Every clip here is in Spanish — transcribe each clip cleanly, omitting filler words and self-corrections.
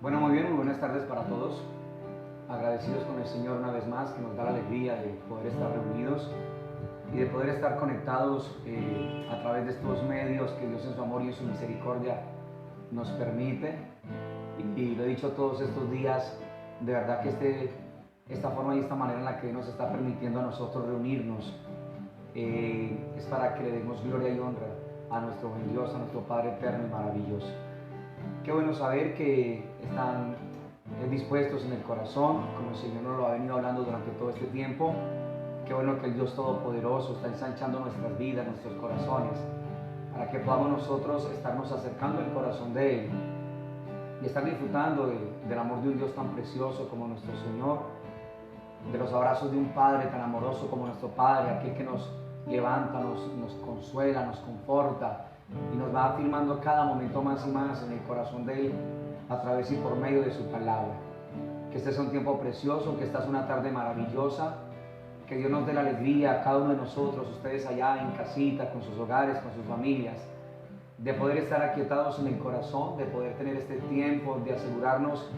Bueno, muy bien, muy buenas tardes para todos. Agradecidos con el Señor una vez más, que nos da la alegría de poder estar reunidos y de poder estar conectados a través de estos medios que Dios en su amor y en su misericordia nos permite. Y lo he dicho todos estos días, de verdad que esta forma y esta manera en la que nos está permitiendo a nosotros reunirnos es para que le demos gloria y honra a nuestro buen Dios, a nuestro Padre eterno y maravilloso. Qué bueno saber que están dispuestos en el corazón, como el Señor nos lo ha venido hablando durante todo este tiempo. Qué bueno que el Dios Todopoderoso está ensanchando nuestras vidas, nuestros corazones, para que podamos nosotros estarnos acercando al corazón de Él y estar disfrutando del amor de un Dios tan precioso como nuestro Señor, de los abrazos de un Padre tan amoroso como nuestro Padre, aquel que nos levanta, nos consuela, nos conforta y nos va afirmando cada momento más y más en el corazón de Él a través y por medio de su palabra. Que este sea un tiempo precioso, que esta es una tarde maravillosa, que Dios nos dé la alegría a cada uno de nosotros, ustedes allá en casita, con sus hogares, con sus familias, de poder estar aquietados en el corazón, de poder tener este tiempo, de asegurarnos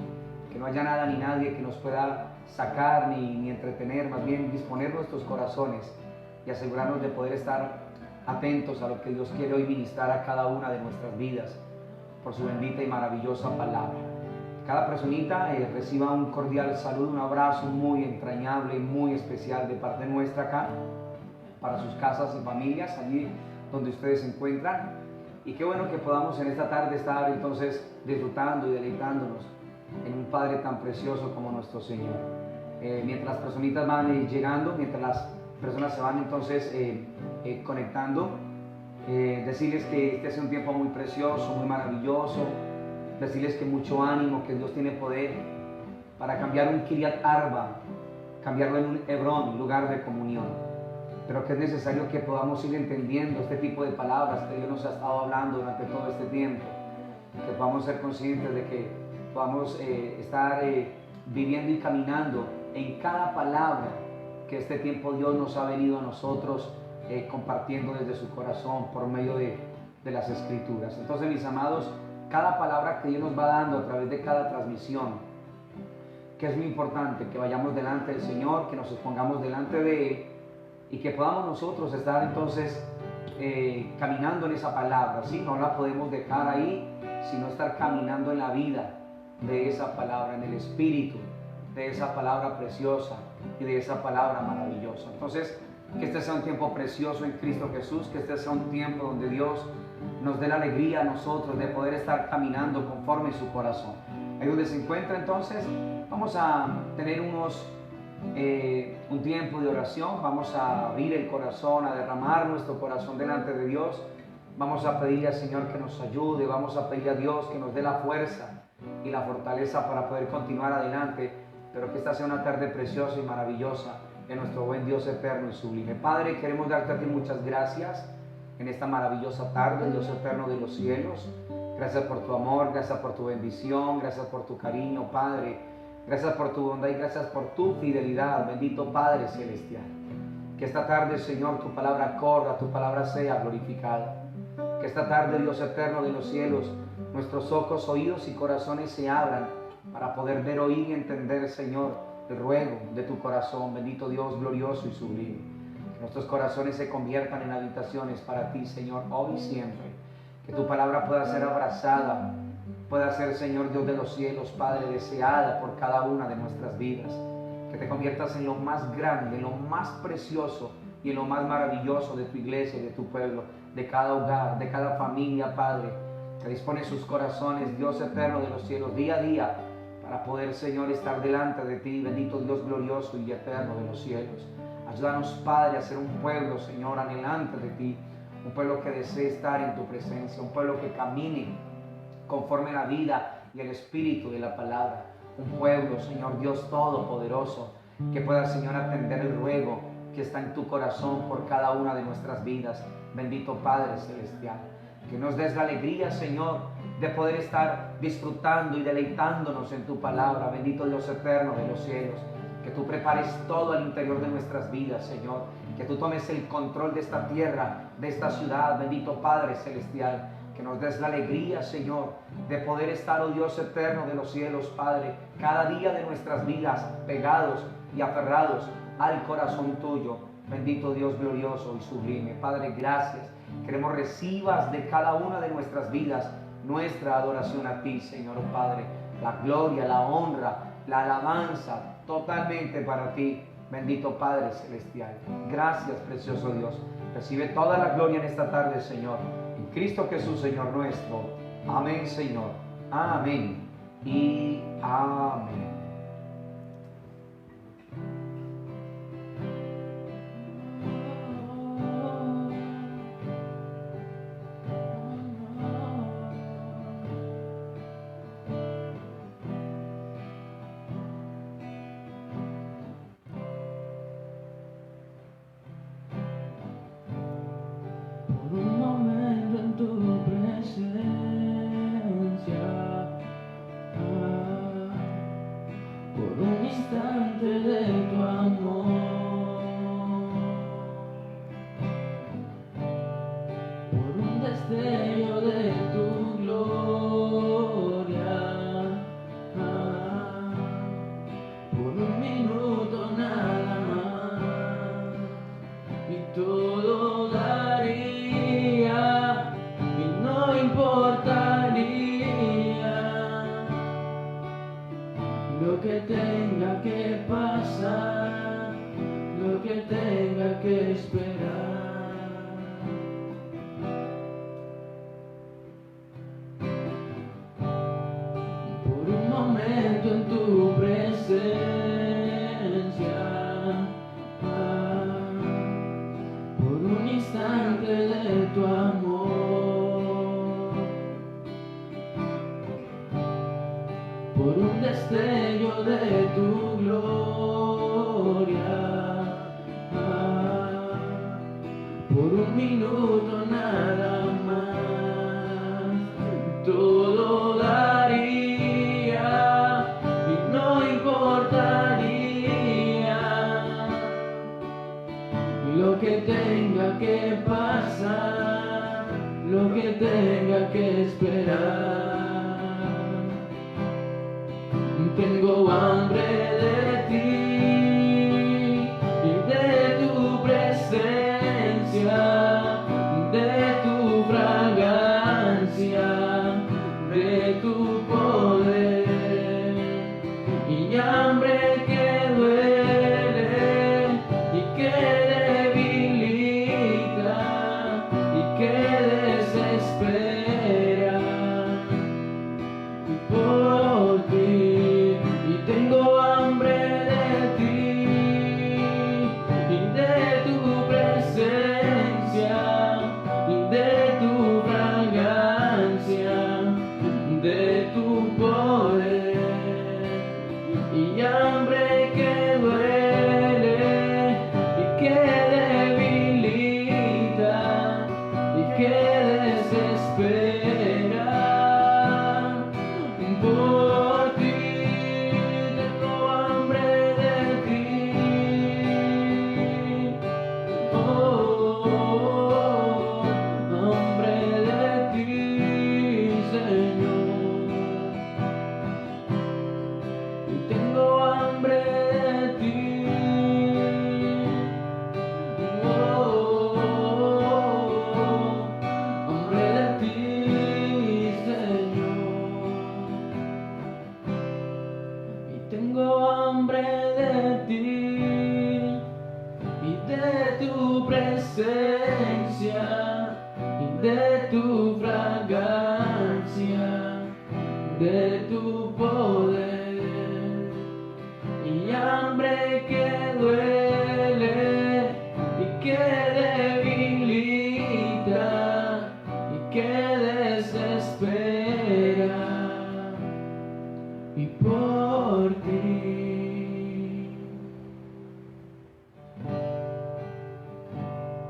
que no haya nada ni nadie que nos pueda sacar ni entretener, más bien disponer nuestros corazones y asegurarnos de poder estar atentos a lo que Dios quiere hoy ministrar a cada una de nuestras vidas por su bendita y maravillosa palabra. Cada personita reciba un cordial saludo, un abrazo muy entrañable, muy especial de parte nuestra acá, para sus casas y familias, allí donde ustedes se encuentran. Y qué bueno que podamos en esta tarde estar entonces disfrutando y deleitándonos en un Padre tan precioso como nuestro Señor. Mientras las personitas van llegando, mientras las personas se van entonces conectando, decirles que este es un tiempo muy precioso, muy maravilloso, decirles que mucho ánimo, que Dios tiene poder para cambiar un Kiriat Arba, cambiarlo en un Hebrón, lugar de comunión, pero que es necesario que podamos ir entendiendo este tipo de palabras que Dios nos ha estado hablando durante todo este tiempo, que podamos ser conscientes de que podamos estar viviendo y caminando en cada palabra que este tiempo Dios nos ha venido a nosotros compartiendo desde su corazón por medio de las Escrituras. Entonces, mis amados, cada palabra que Dios nos va dando a través de cada transmisión, que es muy importante, que vayamos delante del Señor, que nos expongamos delante de Él y que podamos nosotros estar entonces caminando en esa palabra, ¿sí? No la podemos dejar ahí, sino estar caminando en la vida de esa palabra, en el espíritu de esa palabra preciosa y de esa palabra maravillosa. Entonces, que este sea un tiempo precioso en Cristo Jesús, que este sea un tiempo donde Dios nos dé la alegría a nosotros de poder estar caminando conforme su corazón. Ahí donde se encuentra entonces, vamos a tener un tiempo de oración, vamos a abrir el corazón, a derramar nuestro corazón delante de Dios, vamos a pedirle al Señor que nos ayude, vamos a pedirle a Dios que nos dé la fuerza y la fortaleza para poder continuar adelante, pero que esta sea una tarde preciosa y maravillosa de nuestro buen Dios eterno y sublime. Padre, queremos darte a ti muchas gracias en esta maravillosa tarde, Dios eterno de los cielos. Gracias por tu amor, gracias por tu bendición, gracias por tu cariño, Padre. Gracias por tu bondad y gracias por tu fidelidad, bendito Padre celestial. Que esta tarde, Señor, tu palabra corra, tu palabra sea glorificada. Que esta tarde, Dios eterno de los cielos, nuestros ojos, oídos y corazones se abran para poder ver, oír y entender, Señor, el ruego de tu corazón, bendito Dios glorioso y sublime. Que nuestros corazones se conviertan en habitaciones para ti, Señor, hoy y siempre. Que tu palabra pueda ser abrazada, pueda ser, Señor Dios de los cielos, Padre, deseada por cada una de nuestras vidas. Que te conviertas en lo más grande, en lo más precioso y en lo más maravilloso de tu iglesia, de tu pueblo, de cada hogar, de cada familia, Padre, que dispone sus corazones, Dios eterno de los cielos, día a día, para poder, Señor, estar delante de ti, bendito Dios glorioso y eterno de los cielos. Ayúdanos, Padre, a ser un pueblo, Señor, anhelante de ti, un pueblo que desee estar en tu presencia, un pueblo que camine conforme a la vida y el espíritu de la palabra, un pueblo, Señor Dios Todopoderoso, que pueda, Señor, atender el ruego que está en tu corazón por cada una de nuestras vidas, bendito Padre celestial. Que nos des la alegría, Señor, de poder estar disfrutando y deleitándonos en tu palabra, bendito Dios eterno de los cielos. Que tú prepares todo al interior de nuestras vidas, Señor. Que tú tomes el control de esta tierra, de esta ciudad, bendito Padre celestial. que nos des la alegría, Señor, de poder estar, oh Dios eterno de los cielos, Padre, cada día de nuestras vidas pegados y aferrados al corazón tuyo. Bendito Dios glorioso y sublime. Padre, gracias. Queremos recibas de cada una de nuestras vidas nuestra adoración a ti, Señor Padre. La gloria, la honra, la alabanza, totalmente para ti, bendito Padre Celestial. Gracias, precioso Dios. Recibe toda la gloria en esta tarde, Señor. En Cristo Jesús, Señor nuestro. Amén, Señor. Amén y amén.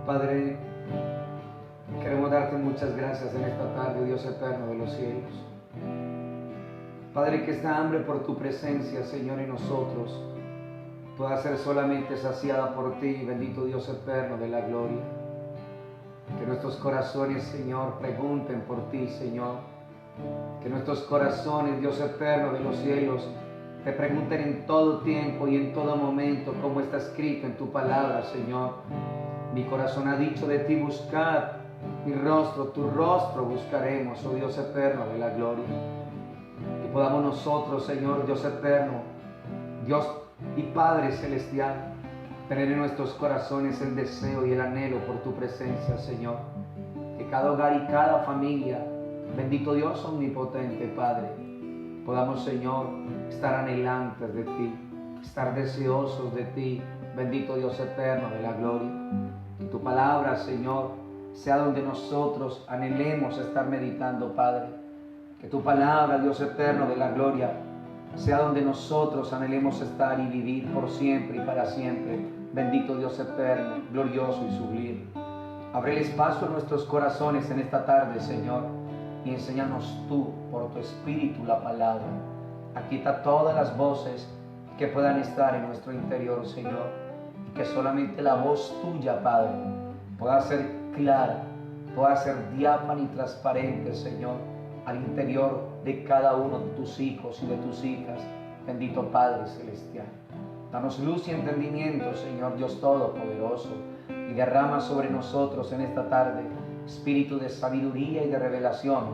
Padre, queremos darte muchas gracias en esta tarde, Dios eterno de los cielos. Padre, que esta hambre por tu presencia, Señor, en nosotros pueda ser solamente saciada por ti, bendito Dios eterno de la gloria. Que nuestros corazones, Señor, pregunten por ti, Señor. Que nuestros corazones, Dios eterno de los cielos, te pregunten en todo tiempo y en todo momento, como está escrito en tu palabra, Señor. Mi corazón ha dicho de ti, buscad mi rostro, tu rostro buscaremos, oh Dios eterno de la gloria. Que podamos nosotros, Señor, Dios eterno, Dios y Padre celestial, tener en nuestros corazones el deseo y el anhelo por tu presencia, Señor. Que cada hogar y cada familia, bendito Dios omnipotente, Padre, podamos, Señor, estar anhelantes de ti, estar deseosos de ti, bendito Dios eterno de la gloria. Que tu palabra, Señor, sea donde nosotros anhelemos estar meditando, Padre. Que tu palabra, Dios eterno de la gloria, sea donde nosotros anhelemos estar y vivir por siempre y para siempre. Bendito Dios eterno, glorioso y sublime. Abre el espacio en nuestros corazones en esta tarde, Señor, y enséñanos tú, por tu Espíritu, la palabra. Quita todas las voces que puedan estar en nuestro interior, Señor, y que solamente la voz tuya, Padre, pueda ser clara, pueda ser diáfana y transparente, Señor, al interior de cada uno de tus hijos y de tus hijas. Bendito Padre celestial, danos luz y entendimiento, Señor Dios Todopoderoso, y derrama sobre nosotros en esta tarde espíritu de sabiduría y de revelación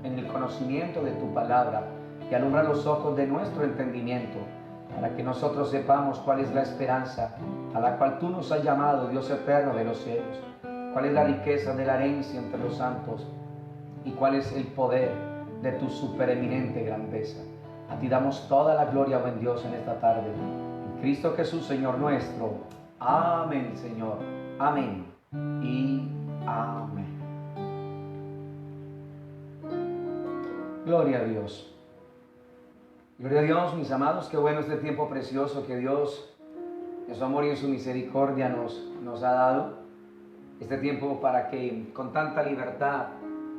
en el conocimiento de tu palabra, y alumbra los ojos de nuestro entendimiento, para que nosotros sepamos cuál es la esperanza a la cual tú nos has llamado, Dios eterno de los cielos, cuál es la riqueza de la herencia entre los santos, y cuál es el poder de tu supereminente grandeza. A ti damos toda la gloria, buen Dios, en esta tarde. En Cristo Jesús, Señor nuestro. Amén, Señor. Amén y amén. Gloria a Dios. Gloria a Dios, mis amados. Qué bueno este tiempo precioso que Dios, en su amor y en su misericordia, nos ha dado. Este tiempo para que con tanta libertad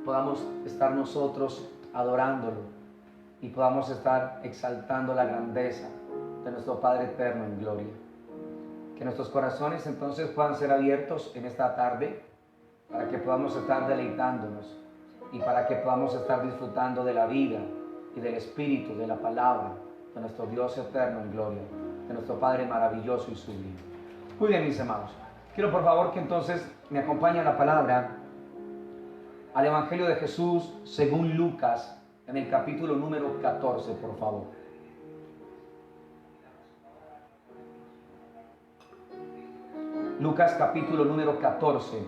podamos estar nosotros adorándolo y podamos estar exaltando la grandeza de nuestro Padre eterno en gloria. Que nuestros corazones entonces puedan ser abiertos en esta tarde para que podamos estar deleitándonos y para que podamos estar disfrutando de la vida y del Espíritu, de la palabra de nuestro Dios eterno en gloria, de nuestro Padre maravilloso y sublime. Muy bien, mis amados. Quiero por favor que entonces me acompañe la palabra al Evangelio de Jesús según Lucas, en el capítulo número 14, por favor. Lucas capítulo número 14.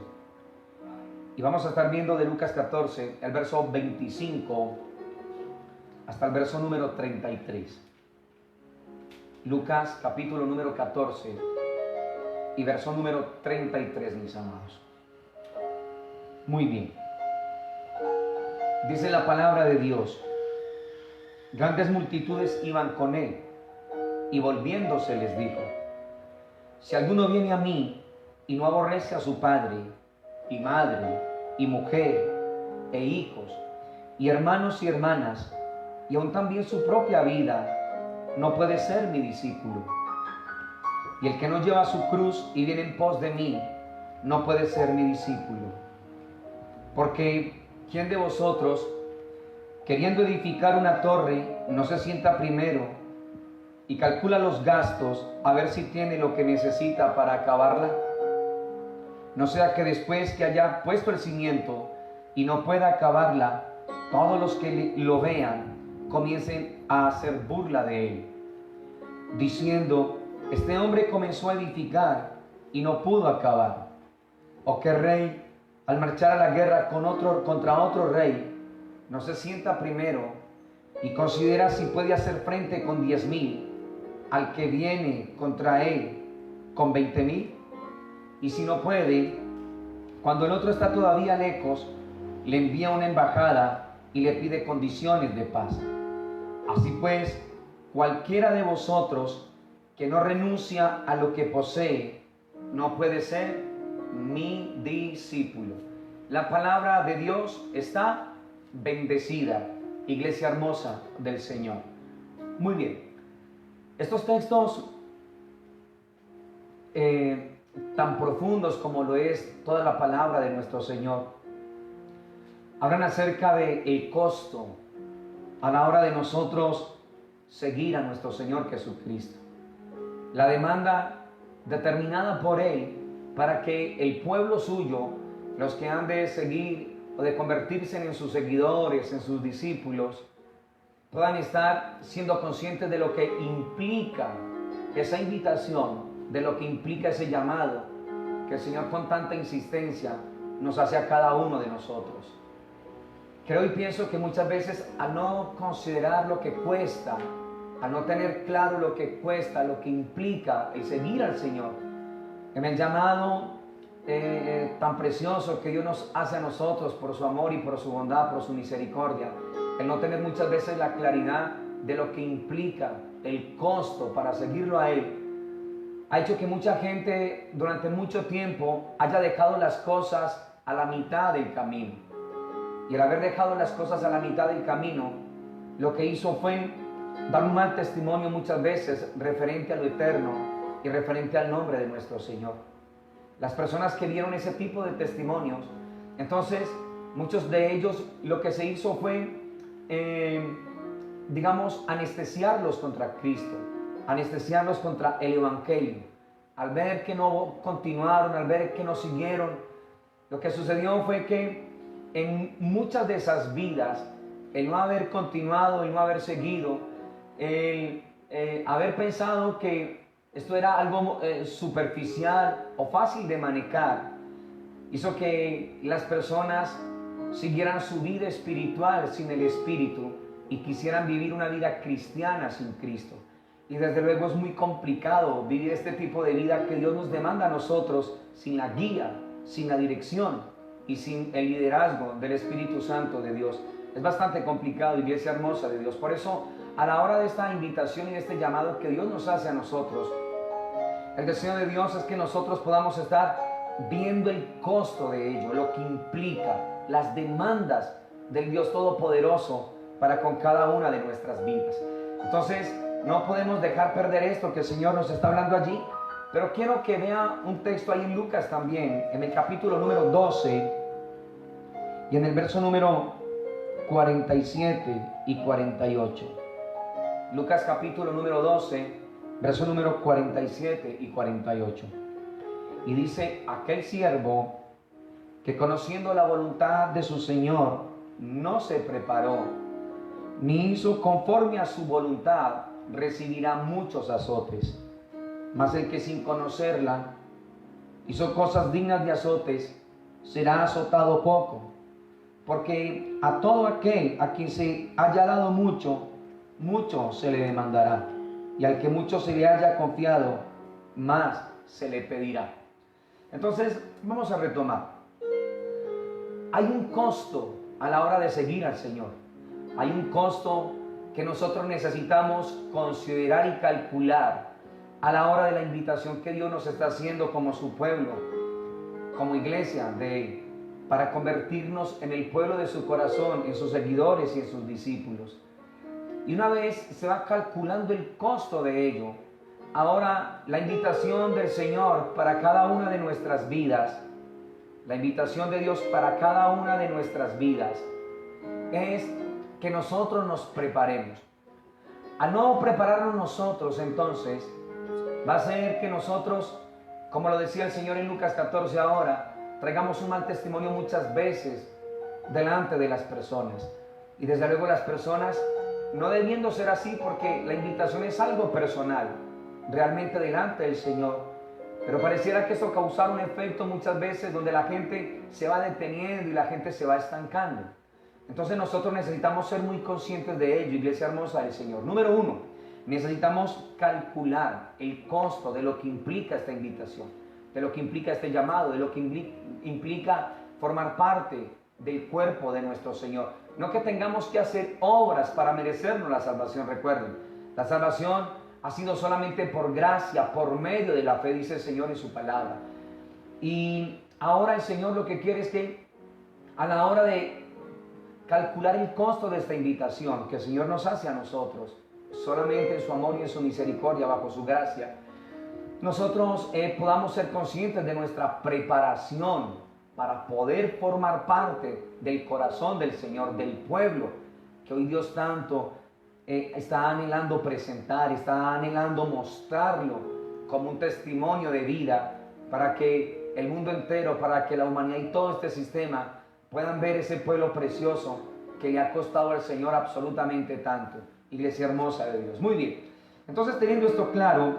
Y vamos a estar viendo de Lucas 14, el verso 25 hasta el verso número 33. Lucas capítulo número 14 y verso número 33, mis amados. Muy bien. Dice la palabra de Dios: grandes multitudes iban con él, y volviéndose les dijo: si alguno viene a mí y no aborrece a su padre y madre y mujer e hijos y hermanos y hermanas, y aun también su propia vida, no puede ser mi discípulo. Y el que no lleva su cruz y viene en pos de mí, no puede ser mi discípulo. Porque ¿quién de vosotros, queriendo edificar una torre, no se sienta primero y calcula los gastos a ver si tiene lo que necesita para acabarla? No sea que después que haya puesto el cimiento y no pueda acabarla, todos los que lo vean comiencen a hacer burla de él, diciendo: este hombre comenzó a edificar y no pudo acabar. O que rey, al marchar a la guerra contra otro rey, no se sienta primero y considera si puede hacer frente con 10,000 al que viene contra él con 20,000. Y si no puede, cuando el otro está todavía lejos, le envía una embajada y le pide condiciones de paz. Así pues, cualquiera de vosotros que no renuncia a lo que posee, no puede ser mi discípulo. La palabra de Dios está bendecida, iglesia hermosa del Señor. Muy bien. Estos textos tan profundos como lo es toda la palabra de nuestro Señor. Hablan acerca del costo a la hora de nosotros seguir a nuestro Señor Jesucristo. La demanda determinada por Él para que el pueblo suyo, los que han de seguir o de convertirse en sus seguidores, en sus discípulos, puedan estar siendo conscientes de lo que implica esa invitación, de lo que implica ese llamado que el Señor con tanta insistencia nos hace a cada uno de nosotros. Creo y pienso que muchas veces, al no considerar lo que cuesta, al no tener claro lo que cuesta, lo que implica el seguir al Señor, en el llamado tan precioso que Dios nos hace a nosotros por su amor y por su bondad, por su misericordia, el no tener muchas veces la claridad de lo que implica el costo para seguirlo a Él, ha hecho que mucha gente durante mucho tiempo haya dejado las cosas a la mitad del camino. Y al haber dejado las cosas a la mitad del camino, lo que hizo fue dar un mal testimonio muchas veces referente a lo eterno y referente al nombre de nuestro Señor. Las personas que vieron ese tipo de testimonios, entonces muchos de ellos lo que se hizo fue, anestesiarlos contra Cristo, anestesiarlos contra el Evangelio. Al ver que no continuaron, al ver que no siguieron, lo que sucedió fue que en muchas de esas vidas, el no haber continuado, el no haber seguido, el haber pensado que esto era algo superficial o fácil de manejar, hizo que las personas siguieran su vida espiritual sin el Espíritu y quisieran vivir una vida cristiana sin Cristo. Y desde luego es muy complicado vivir este tipo de vida que Dios nos demanda a nosotros sin la guía, sin la dirección y sin el liderazgo del Espíritu Santo de Dios. Es bastante complicado, iglesia hermosa de Dios. Por eso, a la hora de esta invitación y de este llamado que Dios nos hace a nosotros, el deseo de Dios es que nosotros podamos estar viendo el costo de ello, lo que implica, las demandas del Dios Todopoderoso para con cada una de nuestras vidas. Entonces, no podemos dejar perder esto que el Señor nos está hablando allí, pero quiero que vea un texto ahí en Lucas también, en el capítulo número 12 y en el verso número 47 y 48. Lucas capítulo número 12, verso número 47 y 48. Y dice: aquel siervo que conociendo la voluntad de su Señor no se preparó, ni hizo conforme a su voluntad, recibirá muchos azotes. Mas el que sin conocerla hizo cosas dignas de azotes, será azotado poco. Porque a todo aquel a quien se haya dado mucho, mucho se le demandará. Y al que mucho se le haya confiado, más se le pedirá. Entonces, vamos a retomar. Hay un costo a la hora de seguir al Señor. Hay un costo que nosotros necesitamos considerar y calcular a la hora de la invitación que Dios nos está haciendo como su pueblo, como iglesia de Él, para convertirnos en el pueblo de su corazón, en sus seguidores y en sus discípulos. Y una vez se va calculando el costo de ello, ahora la invitación del Señor para cada una de nuestras vidas, la invitación de Dios para cada una de nuestras vidas es que nosotros nos preparemos. Al no prepararnos nosotros, entonces, va a ser que nosotros, como lo decía el Señor en Lucas 14 ahora, traigamos un mal testimonio muchas veces delante de las personas. Y desde luego las personas, no debiendo ser así, porque la invitación es algo personal, realmente delante del Señor. Pero pareciera que esto causara un efecto muchas veces donde la gente se va deteniendo y la gente se va estancando. Entonces nosotros necesitamos ser muy conscientes de ello, iglesia hermosa del Señor. Número uno, necesitamos calcular el costo de lo que implica esta invitación, de lo que implica este llamado, de lo que implica formar parte del cuerpo de nuestro Señor. No que tengamos que hacer obras para merecernos la salvación, recuerden. La salvación ha sido solamente por gracia, por medio de la fe, dice el Señor en su palabra. Y ahora el Señor lo que quiere es que a la hora de calcular el costo de esta invitación que el Señor nos hace a nosotros, solamente en su amor y en su misericordia, bajo su gracia, nosotros podamos ser conscientes de nuestra preparación para poder formar parte del corazón del Señor, del pueblo que hoy Dios tanto está anhelando presentar, está anhelando mostrarlo como un testimonio de vida para que el mundo entero, para que la humanidad y todo este sistema puedan ver ese pueblo precioso que le ha costado al Señor absolutamente tanto. Iglesia hermosa de Dios. Muy bien. Entonces, teniendo esto claro,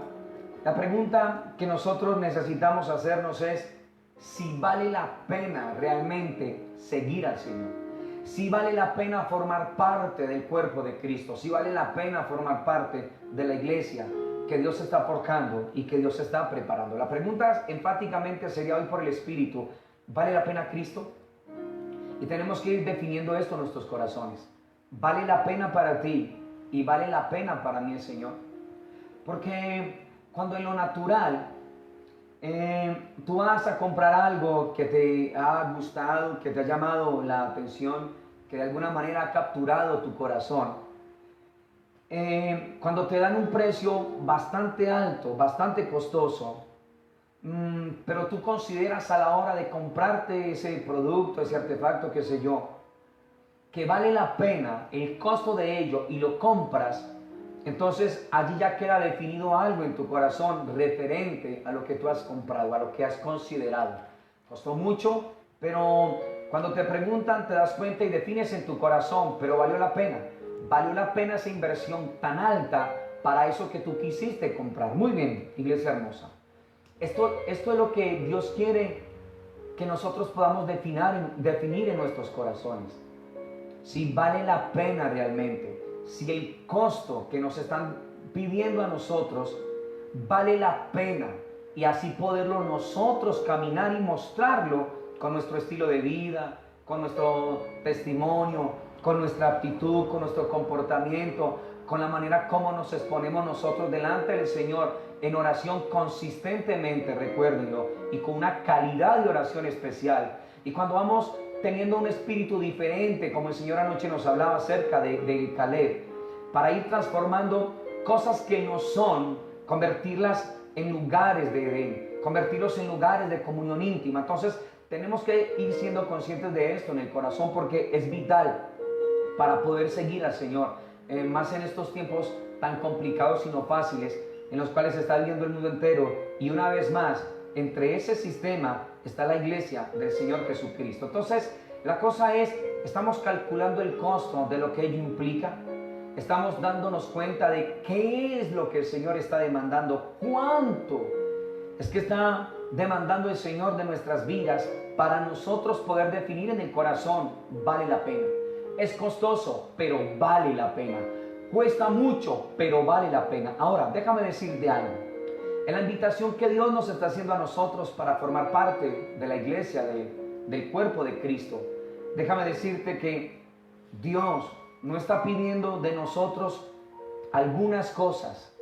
la pregunta que nosotros necesitamos hacernos es si vale la pena realmente seguir al Señor. Si vale la pena formar parte del cuerpo de Cristo. Si vale la pena formar parte de la iglesia que Dios está forjando y que Dios está preparando. La pregunta enfáticamente sería hoy por el Espíritu: ¿vale la pena Cristo? Y tenemos que ir definiendo esto en nuestros corazones. ¿Vale la pena para ti y vale la pena para mí el Señor? Porque cuando en lo natural tú vas a comprar algo que te ha gustado, que te ha llamado la atención, que de alguna manera ha capturado tu corazón, cuando te dan un precio bastante alto, bastante costoso, pero tú consideras a la hora de comprarte ese producto, ese artefacto, qué sé yo, que vale la pena el costo de ello y lo compras, entonces allí ya queda definido algo en tu corazón referente a lo que tú has comprado, a lo que has considerado. Costó mucho, pero cuando te preguntan te das cuenta y defines en tu corazón, pero valió la pena. Valió la pena esa inversión tan alta para eso que tú quisiste comprar. Muy bien, iglesia hermosa. Esto es lo que Dios quiere que nosotros podamos definir en nuestros corazones. Si vale la pena realmente. Si el costo que nos están pidiendo a nosotros vale la pena y así poderlo nosotros caminar y mostrarlo con nuestro estilo de vida, con nuestro testimonio, con nuestra actitud, con nuestro comportamiento, con la manera como nos exponemos nosotros delante del Señor en oración consistentemente, recuérdenlo, y con una calidad de oración especial. Y cuando vamos teniendo un espíritu diferente, como el Señor anoche nos hablaba acerca de Caleb, para ir transformando cosas que no son, convertirlas en lugares de Edén, convertirlos en lugares de comunión íntima. Entonces tenemos que ir siendo conscientes de esto en el corazón, porque es vital para poder seguir al Señor, más en estos tiempos tan complicados y no fáciles, en los cuales se está viviendo el mundo entero. Y una vez más, entre ese sistema está la iglesia del Señor Jesucristo. Entonces, la cosa es, estamos calculando el costo de lo que ello implica. Estamos dándonos cuenta de qué es lo que el Señor está demandando, cuánto es que está demandando el Señor de nuestras vidas para nosotros poder definir en el corazón, vale la pena. Es costoso, pero vale la pena. Cuesta mucho, pero vale la pena. Ahora, déjame decirte algo. En la invitación que Dios nos está haciendo a nosotros para formar parte de la iglesia, del cuerpo de Cristo, déjame decirte que Dios no está pidiendo de nosotros algunas cosas.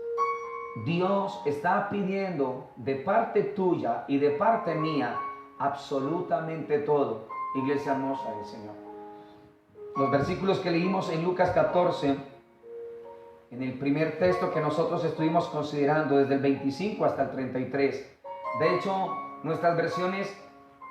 Dios está pidiendo de parte tuya y de parte mía absolutamente todo, iglesia hermosa del Señor. Los versículos que leímos en Lucas 14, en el primer texto que nosotros estuvimos considerando, desde el 25 hasta el 33. De hecho, nuestras versiones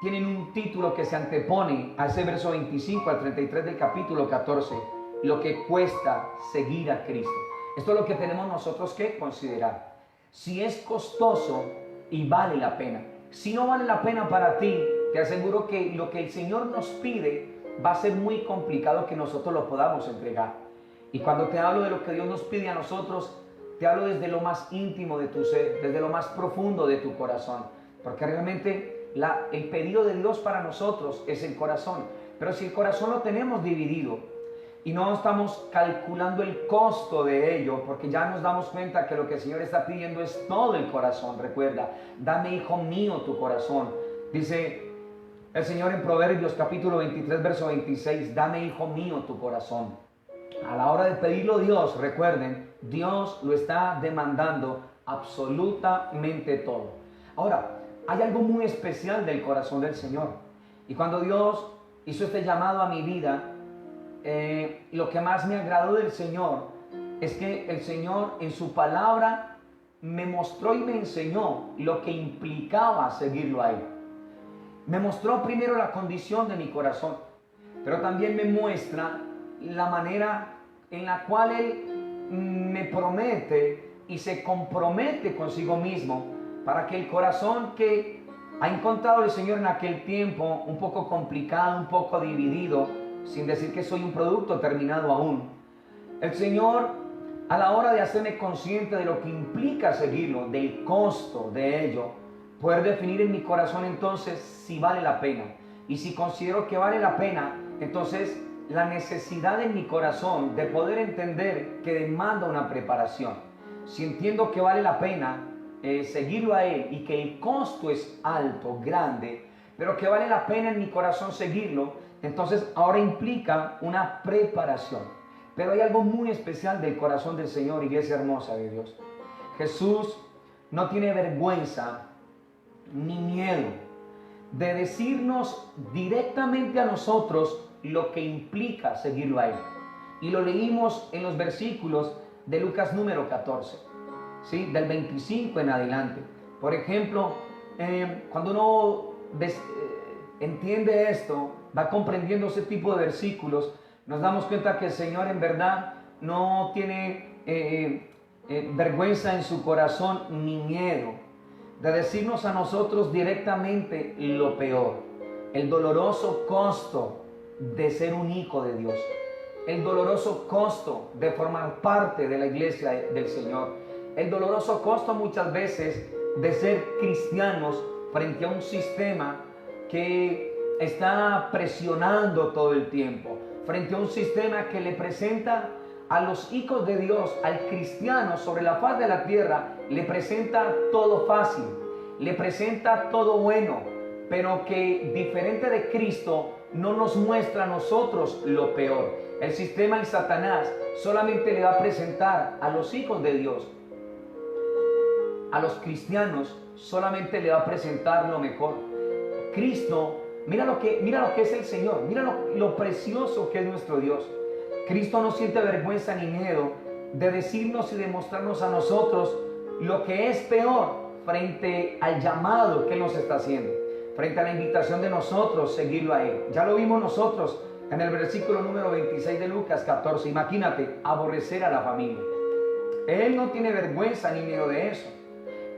tienen un título que se antepone a ese verso 25 al 33 del capítulo 14, lo que cuesta seguir a Cristo. Esto es lo que tenemos nosotros que considerar. Si es costoso y vale la pena. Si no vale la pena para ti, te aseguro que lo que el Señor nos pide va a ser muy complicado que nosotros lo podamos entregar. Y cuando te hablo de lo que Dios nos pide a nosotros, te hablo desde lo más íntimo de tu ser, desde lo más profundo de tu corazón. Porque realmente el pedido de Dios para nosotros es el corazón. Pero si el corazón lo tenemos dividido y no estamos calculando el costo de ello, porque ya nos damos cuenta que lo que el Señor está pidiendo es todo el corazón. Recuerda, dame, hijo mío, tu corazón. Dice el Señor en Proverbios capítulo 23, verso 26, dame, hijo mío, tu corazón. A la hora de pedirlo Dios, recuerden, Dios lo está demandando absolutamente todo. Ahora, hay algo muy especial del corazón del Señor. Y cuando Dios hizo este llamado a mi vida, lo que más me agradó del Señor es que el Señor en su palabra me mostró y me enseñó lo que implicaba seguirlo a Él. Me mostró primero la condición de mi corazón, pero también me muestra la manera en la cual Él me promete y se compromete consigo mismo para que el corazón que ha encontrado el Señor en aquel tiempo, un poco complicado, un poco dividido, sin decir que soy un producto terminado aún, el Señor, a la hora de hacerme consciente de lo que implica seguirlo, del costo de ello, poder definir en mi corazón entonces si vale la pena. Y si considero que vale la pena, entonces la necesidad en mi corazón de poder entender que demanda una preparación. Si entiendo que vale la pena seguirlo a Él y que el costo es alto, grande, pero que vale la pena en mi corazón seguirlo, entonces ahora implica una preparación. Pero hay algo muy especial del corazón del Señor, iglesia hermosa de Dios. Jesús no tiene vergüenza ni miedo de decirnos directamente a nosotros lo que implica seguirlo a Él. Y lo leímos en los versículos de Lucas número 14, ¿sí? Del 25 en adelante. Por ejemplo, cuando uno entiende esto, va comprendiendo ese tipo de versículos, nos damos cuenta que el Señor en verdad no tiene vergüenza en su corazón ni miedo de decirnos a nosotros directamente lo peor, el doloroso costo de ser un hijo de Dios, el doloroso costo de formar parte de la iglesia del Señor, el doloroso costo muchas veces de ser cristianos frente a un sistema que está presionando todo el tiempo, frente a un sistema que le presenta a los hijos de Dios, al cristiano sobre la faz de la tierra, le presenta todo fácil, le presenta todo bueno, pero que diferente de Cristo no nos muestra a nosotros lo peor. El sistema y Satanás solamente le va a presentar a los hijos de Dios, a los cristianos solamente le va a presentar lo mejor. Cristo, mira lo que es el Señor, mira lo precioso que es nuestro Dios. Cristo no siente vergüenza ni miedo de decirnos y demostrarnos a nosotros lo que es peor frente al llamado que Él nos está haciendo, frente a la invitación de nosotros seguirlo a Él. Ya lo vimos nosotros en el versículo número 26 de Lucas 14. Imagínate, aborrecer a la familia. Él no tiene vergüenza ni miedo de eso.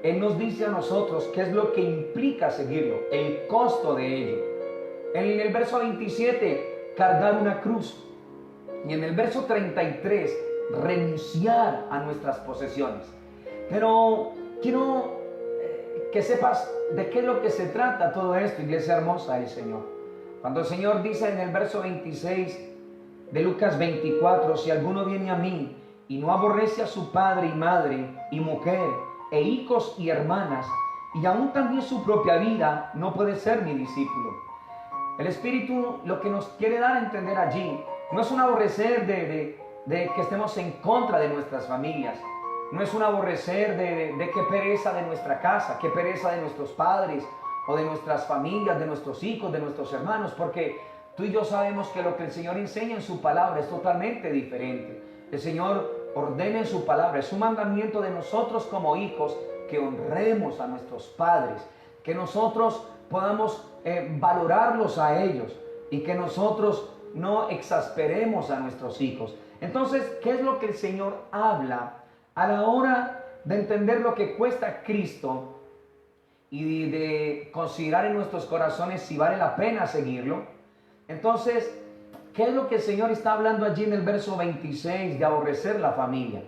Él nos dice a nosotros qué es lo que implica seguirlo, el costo de ello. En el verso 27, cargar una cruz. Y en el verso 33, renunciar a nuestras posesiones. Pero quiero que sepas de qué es lo que se trata todo esto, iglesia hermosa del Señor. Cuando el Señor dice en el verso 26 de Lucas 24, si alguno viene a mí y no aborrece a su padre y madre y mujer e hijos y hermanas, y aún también su propia vida, no puede ser mi discípulo. El Espíritu lo que nos quiere dar a entender allí no es un aborrecer de que estemos en contra de nuestras familias, no es un aborrecer de que pereza de nuestra casa, que pereza de nuestros padres o de nuestras familias, de nuestros hijos, de nuestros hermanos, porque tú y yo sabemos que lo que el Señor enseña en su palabra es totalmente diferente. El Señor ordena en su palabra, es un mandamiento de nosotros como hijos que honremos a nuestros padres, que nosotros podamos valorarlos a ellos y que nosotros no exasperemos a nuestros hijos. Entonces, ¿qué es lo que el Señor habla a la hora de entender lo que cuesta Cristo y de considerar en nuestros corazones si vale la pena seguirlo? Entonces, ¿qué es lo que el Señor está hablando allí en el verso 26 de aborrecer la familia?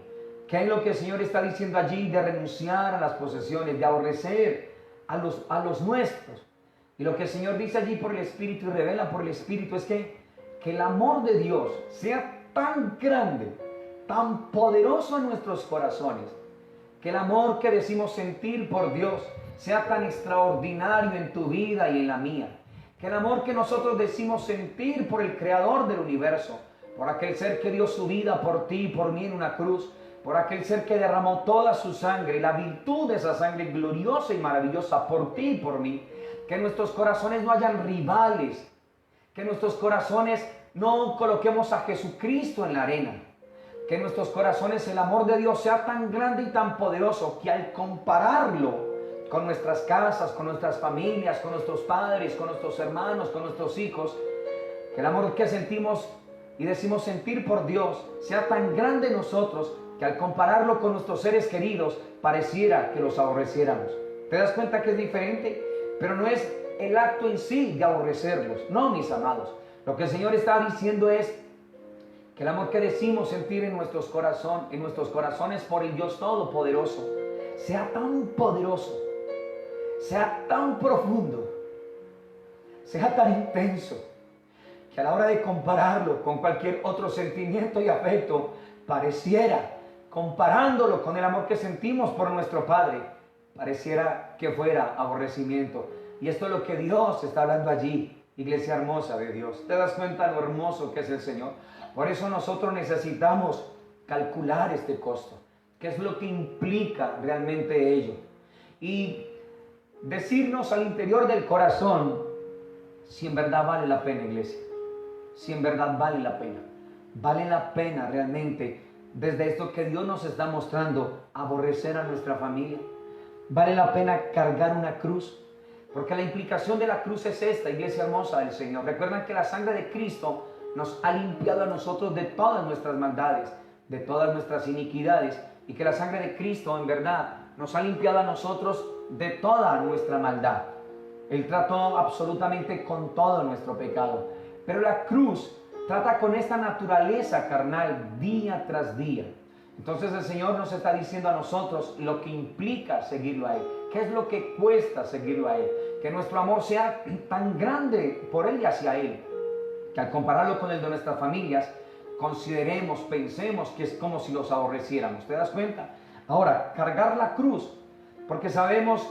¿Qué es lo que el Señor está diciendo allí de renunciar a las posesiones, de aborrecer a los nuestros? Y lo que el Señor dice allí por el Espíritu y revela por el Espíritu es que el amor de Dios sea tan grande, tan poderoso en nuestros corazones, que el amor que decimos sentir por Dios sea tan extraordinario en tu vida y en la mía, que el amor que nosotros decimos sentir por el Creador del universo, por aquel ser que dio su vida por ti y por mí en una cruz, por aquel ser que derramó toda su sangre y la virtud de esa sangre gloriosa y maravillosa por ti y por mí, que en nuestros corazones no hayan rivales, que en nuestros corazones no coloquemos a Jesucristo en la arena, que en nuestros corazones el amor de Dios sea tan grande y tan poderoso que al compararlo con nuestras casas, con nuestras familias, con nuestros padres, con nuestros hermanos, con nuestros hijos, que el amor que sentimos y decimos sentir por Dios sea tan grande en nosotros que al compararlo con nuestros seres queridos pareciera que los aborreciéramos. ¿Te das cuenta que es diferente? Pero no es el acto en sí de aborrecerlos, no, mis amados. Lo que el Señor está diciendo es que el amor que decimos sentir en nuestros corazones por el Dios Todopoderoso sea tan poderoso, sea tan profundo, sea tan intenso, que a la hora de compararlo con cualquier otro sentimiento y afecto, pareciera, comparándolo con el amor que sentimos por nuestro Padre, pareciera que fuera aborrecimiento. Y esto es lo que Dios está hablando allí, iglesia hermosa de Dios. ¿Te das cuenta lo hermoso que es el Señor? Por eso nosotros necesitamos calcular este costo. ¿Qué es lo que implica realmente ello? Y decirnos al interior del corazón si en verdad vale la pena, iglesia. Si en verdad vale la pena. Vale la pena realmente, desde esto que Dios nos está mostrando, aborrecer a nuestra familia. Vale la pena cargar una cruz. Porque la implicación de la cruz es esta, iglesia hermosa del Señor. Recuerdan que la sangre de Cristo nos ha limpiado a nosotros de todas nuestras maldades, de todas nuestras iniquidades, y que la sangre de Cristo en verdad nos ha limpiado a nosotros de toda nuestra maldad. Él trató absolutamente con todo nuestro pecado, pero la cruz trata con esta naturaleza carnal día tras día. Entonces el Señor nos está diciendo a nosotros lo que implica seguirlo a Él. ¿Qué es lo que cuesta seguirlo a Él? Que nuestro amor sea tan grande por Él y hacia Él, que al compararlo con el de nuestras familias, consideremos, pensemos que es como si los aborreciéramos. ¿Te das cuenta? Ahora, cargar la cruz, porque sabemos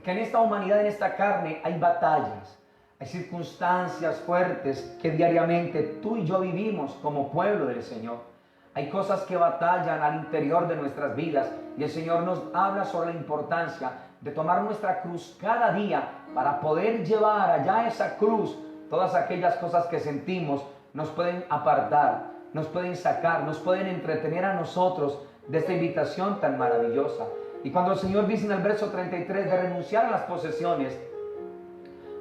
que en esta humanidad, en esta carne, hay batallas, hay circunstancias fuertes que diariamente tú y yo vivimos como pueblo del Señor. Hay cosas que batallan al interior de nuestras vidas y el Señor nos habla sobre la importancia de tomar nuestra cruz cada día para poder llevar allá esa cruz. Todas aquellas cosas que sentimos nos pueden apartar, nos pueden sacar, nos pueden entretener a nosotros de esta invitación tan maravillosa. Y cuando el Señor dice en el verso 33 de renunciar a las posesiones,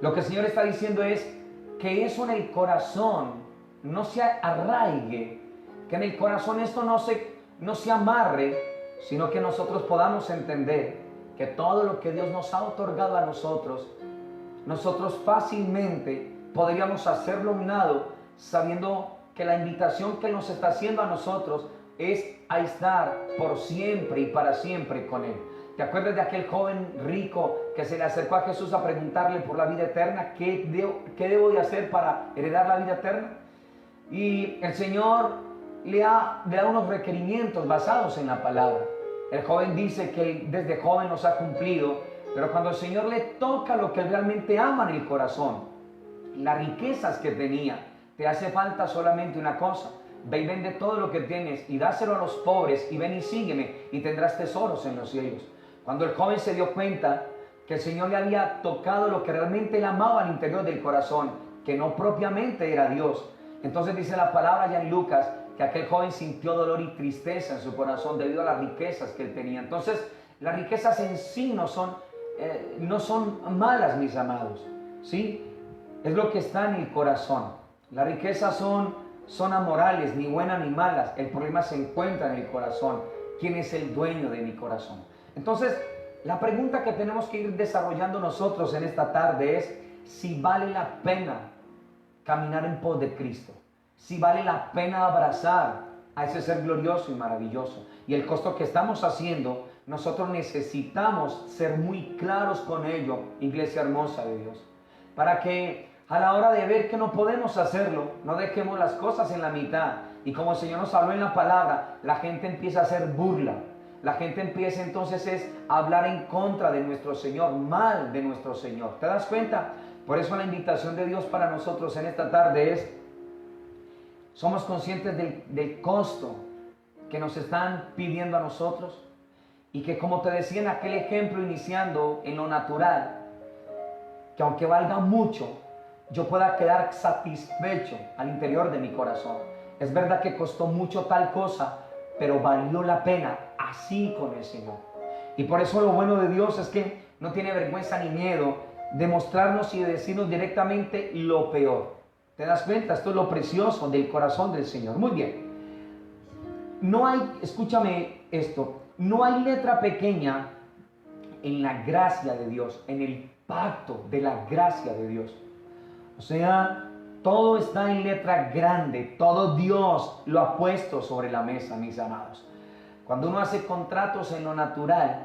lo que el Señor está diciendo es que eso en el corazón no se arraigue, que en el corazón esto no se amarre, sino que nosotros podamos entender que todo lo que Dios nos ha otorgado a nosotros fácilmente podríamos hacerlo a un lado, sabiendo que la invitación que nos está haciendo a nosotros es a estar por siempre y para siempre con Él. ¿Te acuerdas de aquel joven rico que se le acercó a Jesús a preguntarle por la vida eterna? ¿Qué debo de hacer para heredar la vida eterna? Y el Señor le da unos requerimientos basados en la palabra. El joven dice que desde joven los ha cumplido, pero cuando el Señor le toca lo que él realmente ama en el corazón, las riquezas que tenía, te hace falta solamente una cosa: ve y vende todo lo que tienes y dáselo a los pobres y ven y sígueme y tendrás tesoros en los cielos. Cuando el joven se dio cuenta que el Señor le había tocado lo que realmente él amaba al interior del corazón, que no propiamente era Dios, entonces dice la palabra ya en Lucas que aquel joven sintió dolor y tristeza en su corazón debido a las riquezas que él tenía. Entonces las riquezas en sí no son malas, mis amados, ¿sí? Es lo que está en el corazón. Las riquezas son amorales, ni buenas ni malas. El problema se encuentra en el corazón. ¿Quién es el dueño de mi corazón? Entonces, la pregunta que tenemos que ir desarrollando nosotros en esta tarde es si vale la pena caminar en pos de Cristo, si vale la pena abrazar a ese ser glorioso y maravilloso. Y el costo que estamos haciendo, nosotros necesitamos ser muy claros con ello, iglesia hermosa de Dios, para que a la hora de ver que no podemos hacerlo, no dejemos las cosas en la mitad. Y como el Señor nos habló en la palabra, la gente empieza a hacer burla. La gente empieza entonces a hablar en contra de nuestro Señor, mal de nuestro Señor. ¿Te das cuenta? Por eso la invitación de Dios para nosotros en esta tarde es: somos conscientes del costo que nos están pidiendo a nosotros, y que, como te decía en aquel ejemplo iniciando en lo natural, que aunque valga mucho, yo pueda quedar satisfecho al interior de mi corazón. Es verdad que costó mucho tal cosa, pero valió la pena así con el Señor. Y por eso lo bueno de Dios es que no tiene vergüenza ni miedo de mostrarnos y de decirnos directamente lo peor. ¿Te das cuenta? Esto es lo precioso del corazón del Señor. Muy bien. No hay, escúchame esto, no hay letra pequeña en la gracia de Dios, en el pacto de la gracia de Dios. O sea, todo está en letra grande, todo Dios lo ha puesto sobre la mesa, mis amados. Cuando uno hace contratos en lo natural,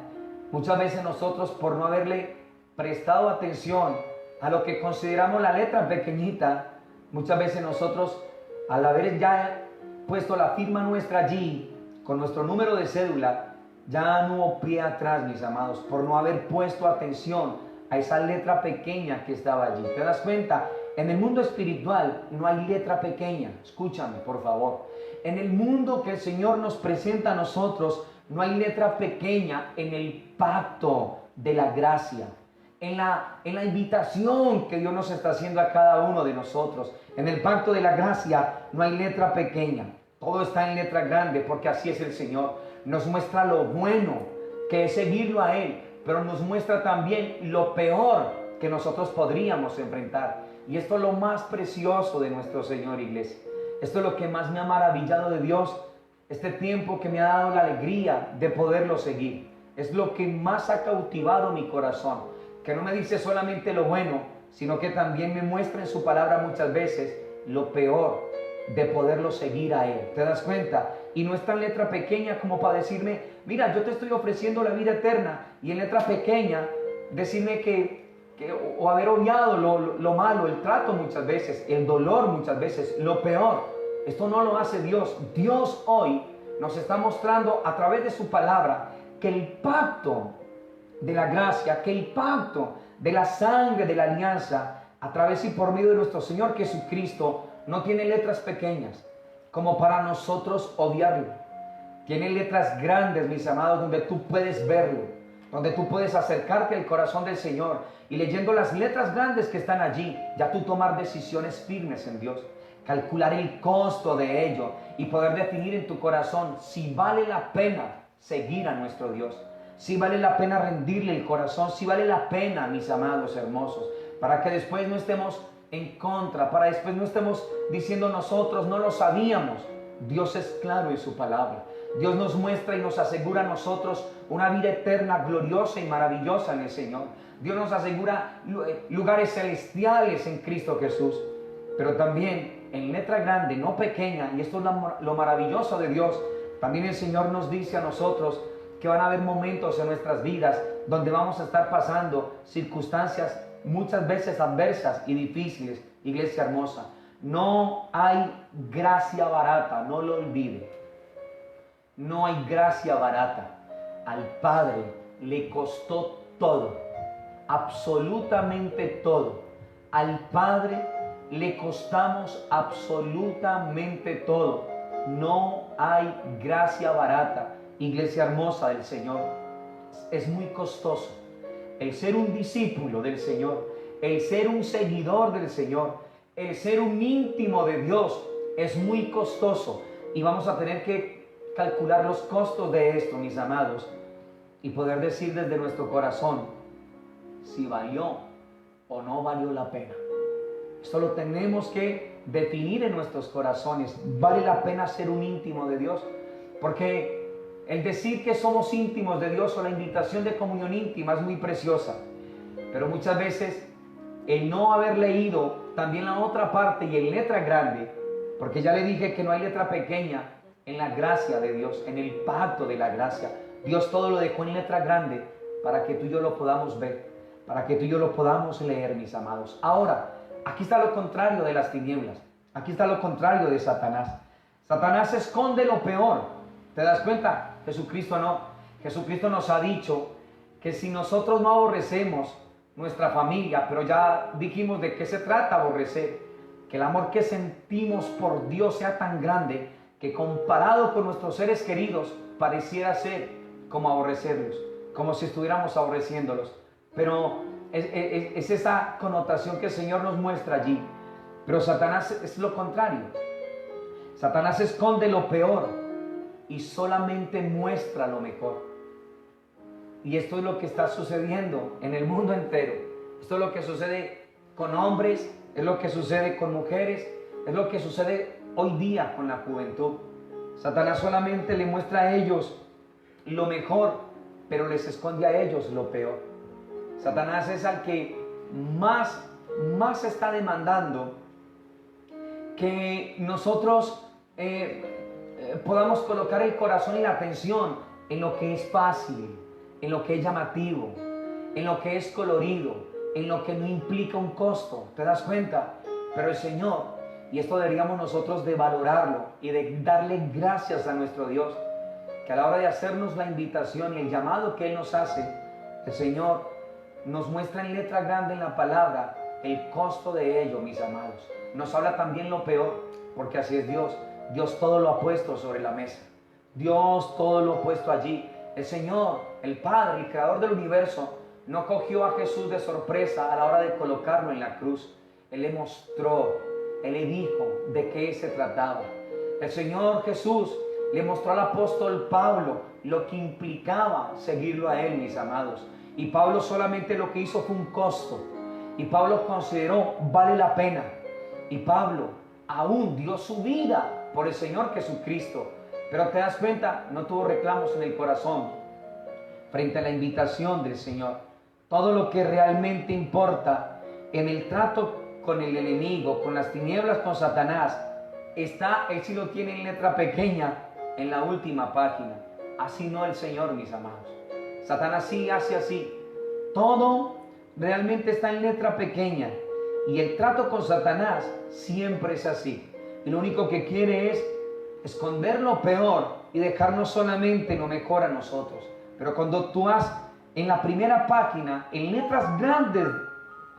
muchas veces nosotros, por no haberle prestado atención a lo que consideramos la letra pequeñita, muchas veces nosotros, al haber ya puesto la firma nuestra allí, con nuestro número de cédula, ya no hubo pie atrás, mis amados, por no haber puesto atención a esa letra pequeña que estaba allí. ¿Te das cuenta? En el mundo espiritual no hay letra pequeña. Escúchame, por favor. En el mundo que el Señor nos presenta a nosotros, no hay letra pequeña en el pacto de la gracia. En la invitación que Dios nos está haciendo a cada uno de nosotros. En el pacto de la gracia no hay letra pequeña. Todo está en letra grande porque así es el Señor. Nos muestra lo bueno, que es seguirlo a Él, pero nos muestra también lo peor que nosotros podríamos enfrentar. Y esto es lo más precioso de nuestro Señor, iglesia. Esto es lo que más me ha maravillado de Dios, este tiempo que me ha dado la alegría de poderlo seguir. Es lo que más ha cautivado mi corazón, que no me dice solamente lo bueno, sino que también me muestra en su palabra muchas veces lo peor de poderlo seguir a Él. ¿Te das cuenta? Y no es tan letra pequeña como para decirme, mira, yo te estoy ofreciendo la vida eterna, y en letra pequeña decirme o haber obviado lo malo, el trato muchas veces, el dolor muchas veces, lo peor. Esto no lo hace Dios. Dios hoy nos está mostrando a través de su palabra que el pacto de la gracia, que el pacto de la sangre de la alianza, a través y por medio de nuestro Señor Jesucristo, no tiene letras pequeñas como para nosotros obviarlo. Tiene letras grandes, mis amados, donde tú puedes verlo, donde tú puedes acercarte al corazón del Señor y leyendo las letras grandes que están allí, ya tú tomar decisiones firmes en Dios, calcular el costo de ello y poder definir en tu corazón si vale la pena seguir a nuestro Dios, si vale la pena rendirle el corazón, si vale la pena, mis amados hermosos, para que después no estemos en contra, para después no estemos diciendo nosotros no lo sabíamos. Dios es claro en su palabra. Dios nos muestra y nos asegura a nosotros una vida eterna, gloriosa y maravillosa en el Señor. Dios nos asegura lugares celestiales en Cristo Jesús. Pero también en letra grande, no pequeña, y esto es lo maravilloso de Dios, también el Señor nos dice a nosotros que van a haber momentos en nuestras vidas donde vamos a estar pasando circunstancias muchas veces adversas y difíciles. Iglesia hermosa, no hay gracia barata, no lo olvide. No hay gracia barata. Al Padre le costó todo, absolutamente todo. Al Padre le costamos absolutamente todo. No hay gracia barata, iglesia hermosa del Señor. Es muy costoso el ser un discípulo del Señor, el ser un seguidor del Señor, el ser un íntimo de Dios. Es muy costoso y vamos a tener que calcular los costos de esto, mis amados, y poder decir desde nuestro corazón si valió o no valió la pena. Esto lo tenemos que definir en nuestros corazones. ¿Vale la pena ser un íntimo de Dios? Porque el decir que somos íntimos de Dios o la invitación de comunión íntima es muy preciosa, pero muchas veces el no haber leído también la otra parte y en letra grande, porque ya le dije que no hay letra pequeña en la gracia de Dios, en el pacto de la gracia. Dios todo lo dejó en letra grande para que tú y yo lo podamos ver, para que tú y yo lo podamos leer, mis amados. Ahora, aquí está lo contrario de las tinieblas, aquí está lo contrario de Satanás. Satanás esconde lo peor. ¿Te das cuenta? Jesucristo no. Jesucristo nos ha dicho que si nosotros no aborrecemos nuestra familia, pero ya dijimos de qué se trata aborrecer, que el amor que sentimos por Dios sea tan grande que comparado con nuestros seres queridos pareciera ser como aborrecerlos, como si estuviéramos aborreciéndolos. Pero es esa connotación que el Señor nos muestra allí. Pero Satanás es lo contrario. Satanás esconde lo peor y solamente muestra lo mejor. Y esto es lo que está sucediendo en el mundo entero. Esto es lo que sucede con hombres, es lo que sucede con mujeres, es lo que sucede hoy día con la juventud. Satanás solamente le muestra a ellos lo mejor, pero les esconde a ellos lo peor. Satanás es al que más está demandando que nosotros podamos colocar el corazón y la atención en lo que es fácil, en lo que es llamativo, en lo que es colorido, en lo que no implica un costo. ¿Te das cuenta? Pero el Señor, y esto deberíamos nosotros de valorarlo y de darle gracias a nuestro Dios, que a la hora de hacernos la invitación y el llamado que Él nos hace, el Señor nos muestra en letra grande en la palabra el costo de ello, mis amados. Nos habla también lo peor, porque así es Dios. Dios todo lo ha puesto sobre la mesa. Dios todo lo ha puesto allí. El Señor, el Padre, el Creador del universo, no cogió a Jesús de sorpresa a la hora de colocarlo en la cruz. Él le mostró, Él le dijo de qué se trataba. El Señor Jesús le mostró al apóstol Pablo lo que implicaba seguirlo a Él, mis amados. Y Pablo solamente lo que hizo fue un costo. Y Pablo consideró, vale la pena. Y Pablo aún dio su vida por el Señor Jesucristo. Pero te das cuenta, no tuvo reclamos en el corazón frente a la invitación del Señor. Todo lo que realmente importa en el trato con el enemigo, con las tinieblas, con Satanás, está, Él sí lo tiene en letra pequeña en la última página. Así no el Señor, mis amados. Satanás sí hace así. Todo realmente está en letra pequeña. Y el trato con Satanás siempre es así. Y lo único que quiere es esconder lo peor y dejarnos solamente lo mejor a nosotros. Pero cuando tú vas en la primera página, en letras grandes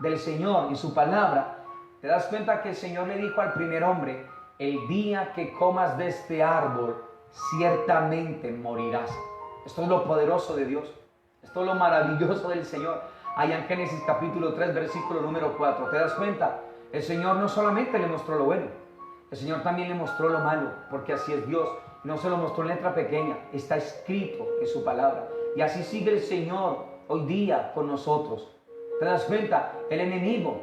del Señor y su palabra, te das cuenta que el Señor le dijo al primer hombre: el día que comas de este árbol, ciertamente morirás. Esto es lo poderoso de Dios. Esto es lo maravilloso del Señor. Allá en Génesis capítulo 3, versículo número 4. ¿Te das cuenta? El Señor no solamente le mostró lo bueno, el Señor también le mostró lo malo, porque así es Dios. No se lo mostró en letra pequeña, está escrito en su palabra. Y así sigue el Señor hoy día con nosotros. ¿Te das cuenta? El enemigo.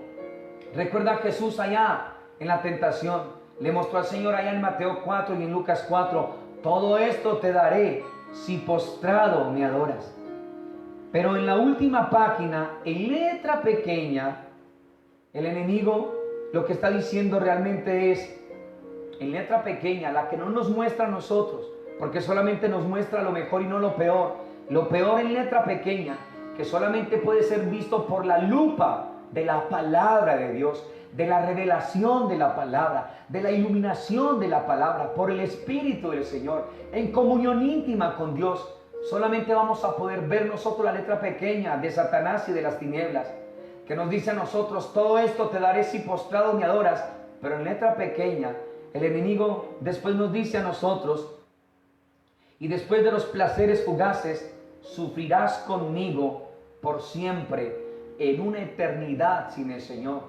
Recuerda a Jesús allá en la tentación. Le mostró al Señor allá en Mateo 4 y en Lucas 4. Todo esto te daré si postrado me adoras. Pero en la última página, en letra pequeña, el enemigo lo que está diciendo realmente es, en letra pequeña, la que no nos muestra a nosotros, porque solamente nos muestra lo mejor y no lo peor. Lo peor en letra pequeña, que solamente puede ser visto por la lupa de la palabra de Dios, de la revelación de la palabra, de la iluminación de la palabra, por el Espíritu del Señor, en comunión íntima con Dios. Solamente vamos a poder ver nosotros la letra pequeña de Satanás y de las tinieblas, que nos dice a nosotros: todo esto te daré si postrado me adoras. Pero en letra pequeña, el enemigo después nos dice a nosotros: y después de los placeres fugaces, sufrirás conmigo por siempre, en una eternidad sin el Señor,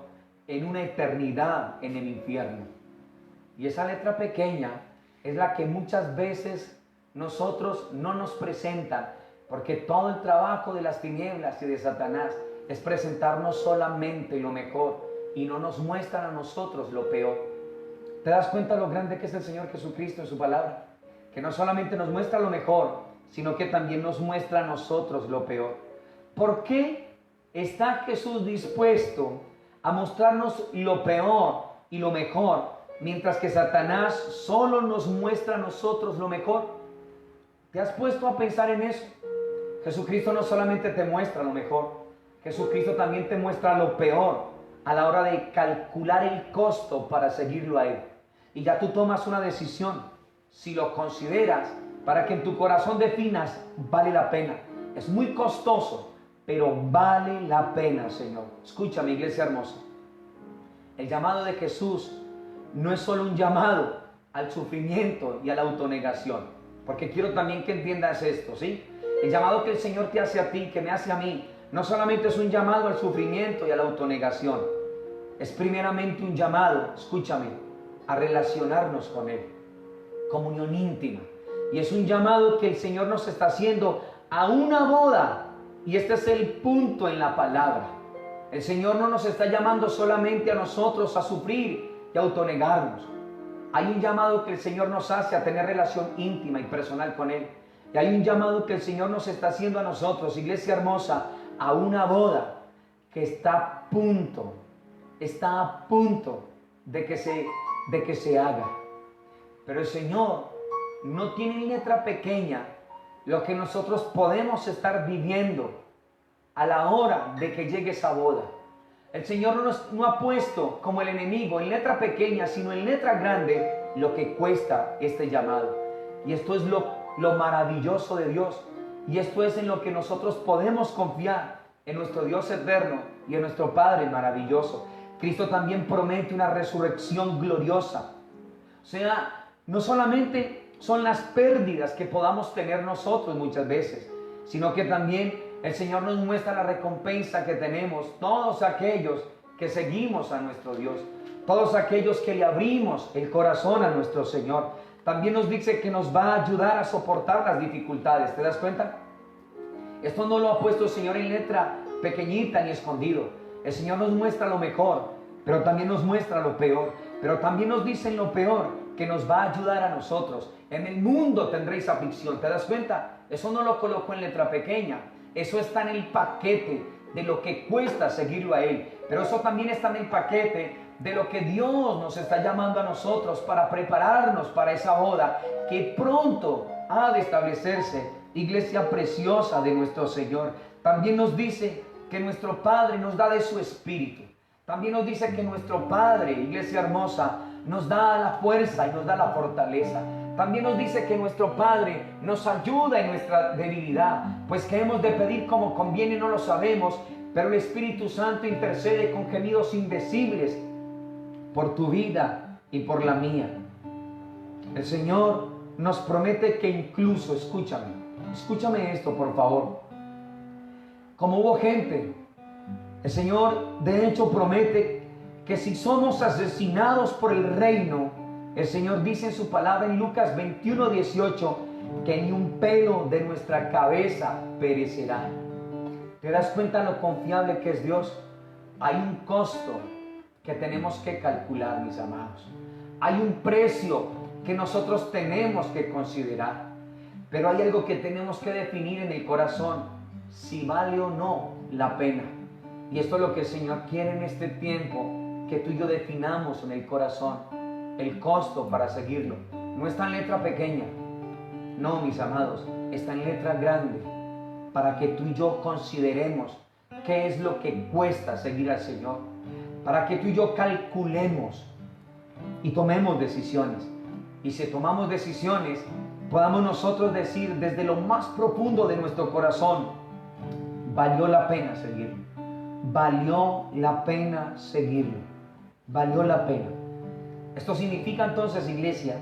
en una eternidad en el infierno. Y esa letra pequeña es la que muchas veces nosotros no nos presentan, porque todo el trabajo de las tinieblas y de Satanás es presentarnos solamente lo mejor y no nos muestran a nosotros lo peor. ¿Te das cuenta lo grande que es el Señor Jesucristo en su palabra? Que no solamente nos muestra lo mejor, sino que también nos muestra a nosotros lo peor. ¿Por qué está Jesús dispuesto a mostrarnos lo peor y lo mejor, mientras que Satanás solo nos muestra a nosotros lo mejor? ¿Te has puesto a pensar en eso? Jesucristo no solamente te muestra lo mejor, Jesucristo también te muestra lo peor a la hora de calcular el costo para seguirlo a Él. Y ya tú tomas una decisión, si lo consideras, para que en tu corazón definas: vale la pena. Es muy costoso, pero vale la pena, Señor. Escúchame, iglesia hermosa. El llamado de Jesús no es solo un llamado al sufrimiento y a la autonegación. Porque quiero también que entiendas esto, ¿sí? El llamado que el Señor te hace a ti, que me hace a mí, no solamente es un llamado al sufrimiento y a la autonegación. Es primeramente un llamado, escúchame, a relacionarnos con Él. comunión íntima. Y es un llamado que el Señor nos está haciendo a una boda. Y este es el punto en la palabra. El Señor no nos está llamando solamente a nosotros a sufrir y autonegarnos. Hay un llamado que el Señor nos hace a tener relación íntima y personal con Él. Y hay un llamado que el Señor nos está haciendo a nosotros, iglesia hermosa, a una boda que está a punto de que se haga. Pero el Señor no tiene en letra pequeña lo que nosotros podemos estar viviendo a la hora de que llegue esa boda. El Señor no ha puesto como el enemigo en letra pequeña, sino en letra grande lo que cuesta este llamado. Y esto es lo maravilloso de Dios. Y esto es en lo que nosotros podemos confiar, en nuestro Dios eterno y en nuestro Padre maravilloso. Cristo también promete una resurrección gloriosa. O sea, no solamente son las pérdidas que podamos tener nosotros muchas veces, sino que también el Señor nos muestra la recompensa que tenemos todos aquellos que seguimos a nuestro Dios, todos aquellos que le abrimos el corazón a nuestro Señor. También nos dice que nos va a ayudar a soportar las dificultades. ¿Te das cuenta? Esto no lo ha puesto el Señor en letra pequeñita ni escondido. El Señor nos muestra lo mejor, pero también nos muestra lo peor. Pero también nos dice en lo peor que nos va a ayudar a nosotros. En el mundo tendréis aflicción. ¿Te das cuenta? Eso no lo colocó en letra pequeña. Eso está en el paquete de lo que cuesta seguirlo a Él. Pero eso también está en el paquete de lo que Dios nos está llamando a nosotros para prepararnos para esa boda que pronto ha de establecerse, iglesia preciosa de nuestro Señor. También nos dice que nuestro Padre nos da de su Espíritu. También nos dice que nuestro Padre, iglesia hermosa, nos da la fuerza y nos da la fortaleza. También nos dice que nuestro Padre nos ayuda en nuestra debilidad, pues que hemos de pedir como conviene no lo sabemos, pero el Espíritu Santo intercede con gemidos indecibles por tu vida y por la mía. El Señor nos promete que incluso, escúchame esto por favor, como hubo gente, el Señor de hecho promete que si somos asesinados por el reino, el Señor dice en su palabra en Lucas 21:18 que ni un pelo de nuestra cabeza perecerá. ¿Te das cuenta lo confiable que es Dios? Hay un costo que tenemos que calcular, mis amados. Hay un precio que nosotros tenemos que considerar. Pero hay algo que tenemos que definir en el corazón, si vale o no la pena. Y esto es lo que el Señor quiere en este tiempo, que tú y yo definamos en el corazón el costo para seguirlo. No está en letra pequeña, no, mis amados, está en letra grande, para que tú y yo consideremos qué es lo que cuesta seguir al Señor, para que tú y yo calculemos y tomemos decisiones. Y si tomamos decisiones, podamos nosotros decir desde lo más profundo de nuestro corazón, valió la pena seguirlo, valió la pena seguirlo, valió la pena. Esto significa entonces, iglesia,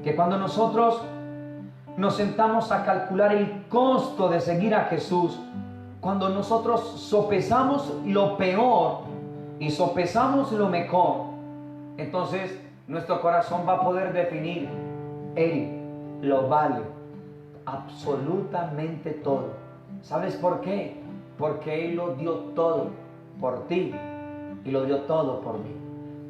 que cuando nosotros nos sentamos a calcular el costo de seguir a Jesús, cuando nosotros sopesamos lo peor y sopesamos lo mejor, entonces nuestro corazón va a poder definir, Él lo vale absolutamente todo. ¿Sabes por qué? Porque Él lo dio todo por ti y lo dio todo por mí.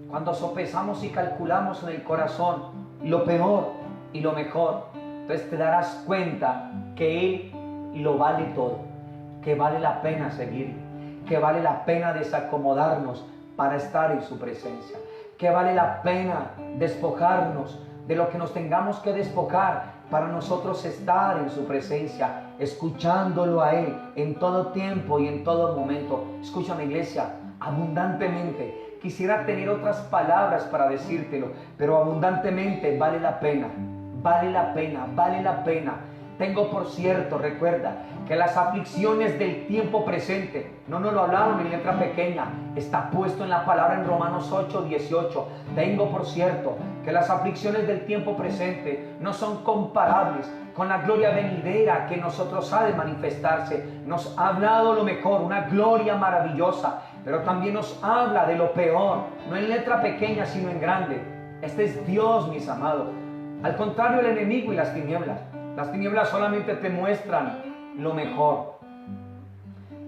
Cuando sopesamos y calculamos en el corazón lo peor y lo mejor, entonces te darás cuenta que Él lo vale todo, que vale la pena seguirlo, que vale la pena desacomodarnos para estar en su presencia, que vale la pena despojarnos de lo que nos tengamos que despojar para nosotros estar en su presencia, escuchándolo a Él en todo tiempo y en todo momento. Escúchame, iglesia, abundantemente. Quisiera tener otras palabras para decírtelo, pero abundantemente vale la pena, vale la pena, vale la pena. Tengo por cierto, recuerda, que las aflicciones del tiempo presente, no nos lo hablaron en letra pequeña, está puesto en la palabra en Romanos 8:18. Tengo por cierto que las aflicciones del tiempo presente no son comparables con la gloria venidera que nosotros ha de manifestarse. Nos ha hablado lo mejor, una gloria maravillosa, pero también nos habla de lo peor, no en letra pequeña sino en grande. Este es Dios, mis amados. Al contrario, el enemigo y las tinieblas solamente te muestran lo mejor.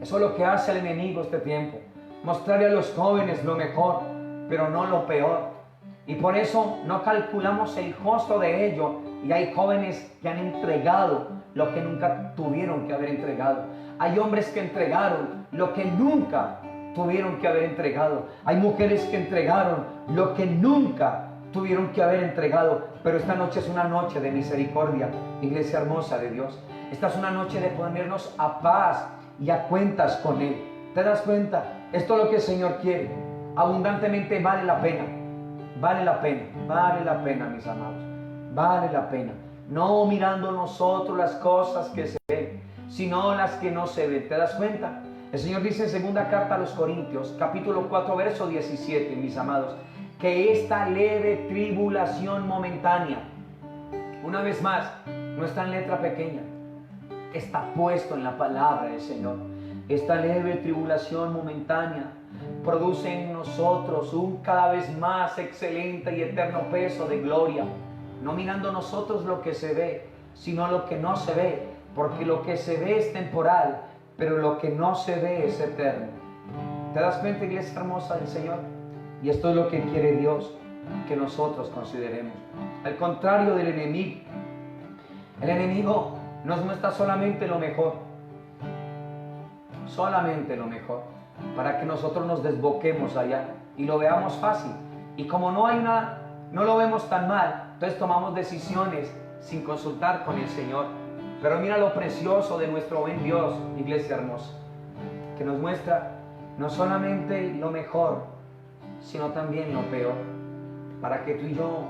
Eso es lo que hace el enemigo este tiempo, mostrarle a los jóvenes lo mejor, pero no lo peor. Y por eso no calculamos el costo de ello, y hay jóvenes que han entregado lo que nunca tuvieron que haber entregado. Hay hombres que entregaron lo que nunca tuvieron que haber entregado. Hay mujeres que entregaron lo que nunca tuvieron que haber entregado. Pero esta noche es una noche de misericordia, iglesia hermosa de Dios. Esta es una noche de ponernos a paz y a cuentas con Él. ¿Te das cuenta? Esto es lo que el Señor quiere. Abundantemente vale la pena. Vale la pena, mis amados. Vale la pena. No mirando nosotros las cosas que se ven, sino las que no se ven. ¿Te das cuenta? El Señor dice en segunda carta a los Corintios, capítulo 4, verso 17, mis amados, que esta leve tribulación momentánea, una vez más, no está en letra pequeña, está puesto en la palabra del Señor. Esta leve tribulación momentánea produce en nosotros un cada vez más excelente y eterno peso de gloria, no mirando nosotros lo que se ve, sino lo que no se ve, porque lo que se ve es temporal, pero lo que no se ve es eterno. ¿Te das cuenta, iglesia hermosa del Señor? Y esto es lo que quiere Dios que nosotros consideremos. Al contrario del enemigo, el enemigo nos muestra solamente lo mejor, para que nosotros nos desboquemos allá y lo veamos fácil. Y como no lo vemos tan mal, entonces tomamos decisiones sin consultar con el Señor. Pero mira lo precioso de nuestro buen Dios, iglesia hermosa, que nos muestra no solamente lo mejor, sino también lo peor, para que tú y yo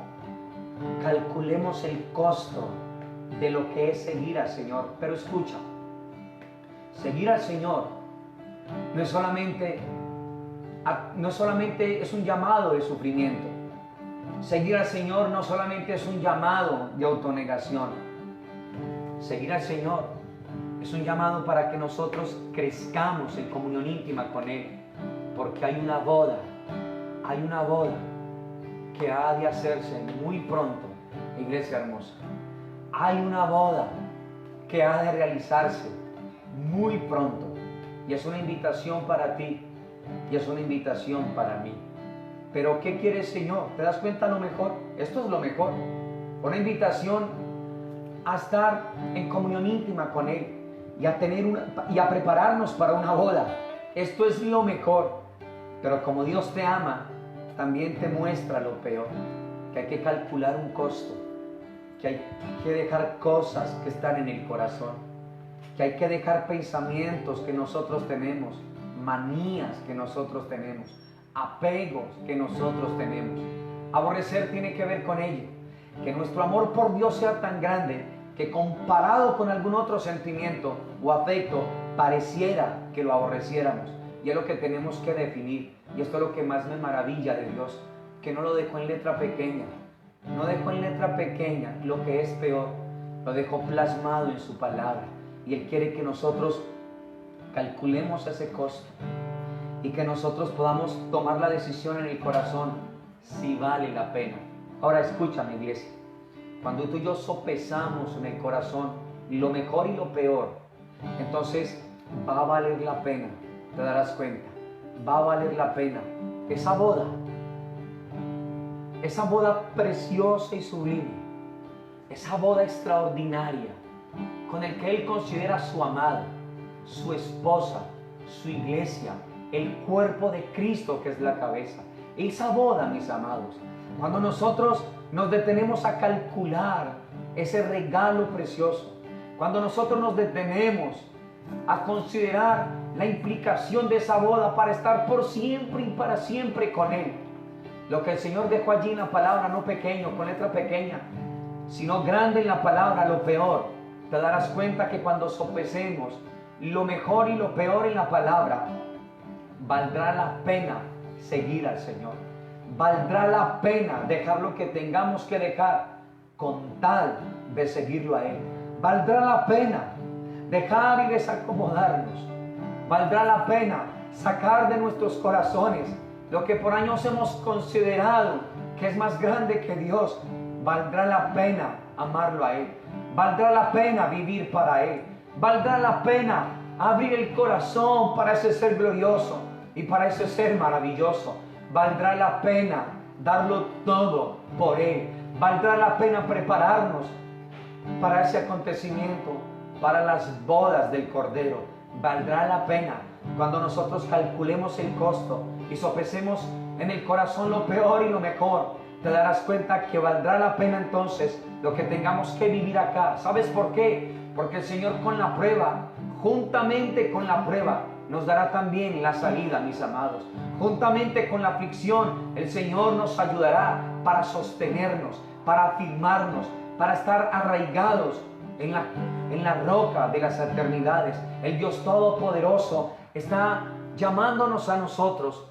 calculemos el costo de lo que es seguir al Señor. Pero escucha, seguir al Señor no es solamente es un llamado de sufrimiento. Seguir al Señor no solamente es un llamado de autonegación. Seguir al Señor es un llamado para que nosotros crezcamos en comunión íntima con Él, porque hay una boda que ha de hacerse muy pronto, iglesia hermosa. Hay una boda que ha de realizarse muy pronto, y es una invitación para ti y es una invitación para mí. Pero ¿qué quiere el Señor? ¿Te das cuenta lo mejor? Esto es lo mejor. Una invitación a estar en comunión íntima con Él y a prepararnos para una boda. Esto es lo mejor. Pero como Dios te ama, también te muestra lo peor, que hay que calcular un costo, que hay que dejar cosas que están en el corazón, que hay que dejar pensamientos que nosotros tenemos, manías que nosotros tenemos, apegos que nosotros tenemos. Aborrecer tiene que ver con ello, que nuestro amor por Dios sea tan grande que comparado con algún otro sentimiento o afecto pareciera que lo aborreciéramos. Y es lo que tenemos que definir, y esto es lo que más me maravilla de Dios, que no lo dejó en letra pequeña, no dejó en letra pequeña lo que es peor, lo dejó plasmado en su palabra. Y Él quiere que nosotros calculemos ese costo y que nosotros podamos tomar la decisión en el corazón si vale la pena. Ahora escúchame, iglesia, cuando tú y yo sopesamos en el corazón lo mejor y lo peor, entonces va a valer la pena, te darás cuenta, va a valer la pena esa boda preciosa y sublime, esa boda extraordinaria con el que Él considera su amada, su esposa, su iglesia, el cuerpo de Cristo que es la cabeza. Esa boda, mis amados, cuando nosotros nos detenemos a calcular ese regalo precioso, cuando nosotros nos detenemos a considerar la implicación de esa boda para estar por siempre y para siempre con Él, lo que el Señor dejó allí en la palabra, no pequeño, con letra pequeña, sino grande en la palabra, lo peor, te darás cuenta que cuando sopesemos lo mejor y lo peor en la palabra, valdrá la pena seguir al Señor. Valdrá la pena dejar lo que tengamos que dejar con tal de seguirlo a Él. Valdrá la pena dejar y desacomodarnos. Valdrá la pena sacar de nuestros corazones lo que por años hemos considerado que es más grande que Dios. valdrá la pena amarlo a Él. Valdrá la pena vivir para Él. Valdrá la pena abrir el corazón para ese ser glorioso y para ese ser maravilloso. Valdrá la pena darlo todo por Él. Valdrá la pena prepararnos para ese acontecimiento, para las bodas del Cordero. Valdrá la pena cuando nosotros calculemos el costo y sopesemos en el corazón lo peor y lo mejor. Te darás cuenta que valdrá la pena entonces lo que tengamos que vivir acá. ¿Sabes por qué? Porque el Señor con la prueba, juntamente con la prueba, nos dará también la salida, mis amados. Juntamente con la aflicción, el Señor nos ayudará para sostenernos, para afirmarnos, para estar arraigados en la roca de las eternidades. El Dios Todopoderoso está llamándonos a nosotros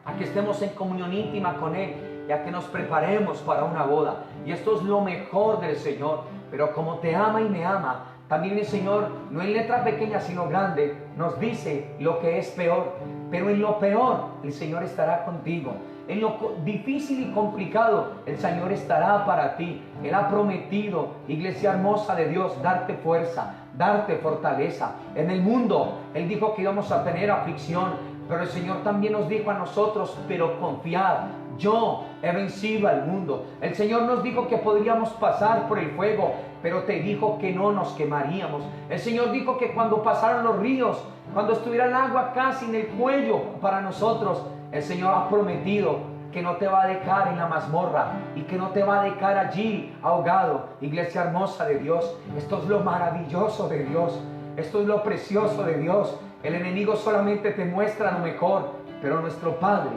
a que estemos en comunión íntima con Él y a que nos preparemos para una boda. Y esto es lo mejor del Señor. Pero como te ama y me ama, también el Señor, no en letra pequeña sino grande, nos dice lo que es peor. Pero en lo peor el Señor estará contigo. En lo difícil y complicado el Señor estará para ti. Él ha prometido, iglesia hermosa de Dios, darte fuerza, darte fortaleza. En el mundo Él dijo que íbamos a tener aflicción, pero el Señor también nos dijo a nosotros, pero confiad, yo he vencido al mundo. El Señor nos dijo que podríamos pasar por el fuego, pero te dijo que no nos quemaríamos. El Señor dijo que cuando pasaran los ríos, cuando estuviera el agua casi en el cuello para nosotros, el Señor ha prometido que no te va a dejar en la mazmorra y que no te va a dejar allí ahogado. Iglesia hermosa de Dios, esto es lo maravilloso de Dios, esto es lo precioso de Dios. El enemigo solamente te muestra lo mejor, pero nuestro Padre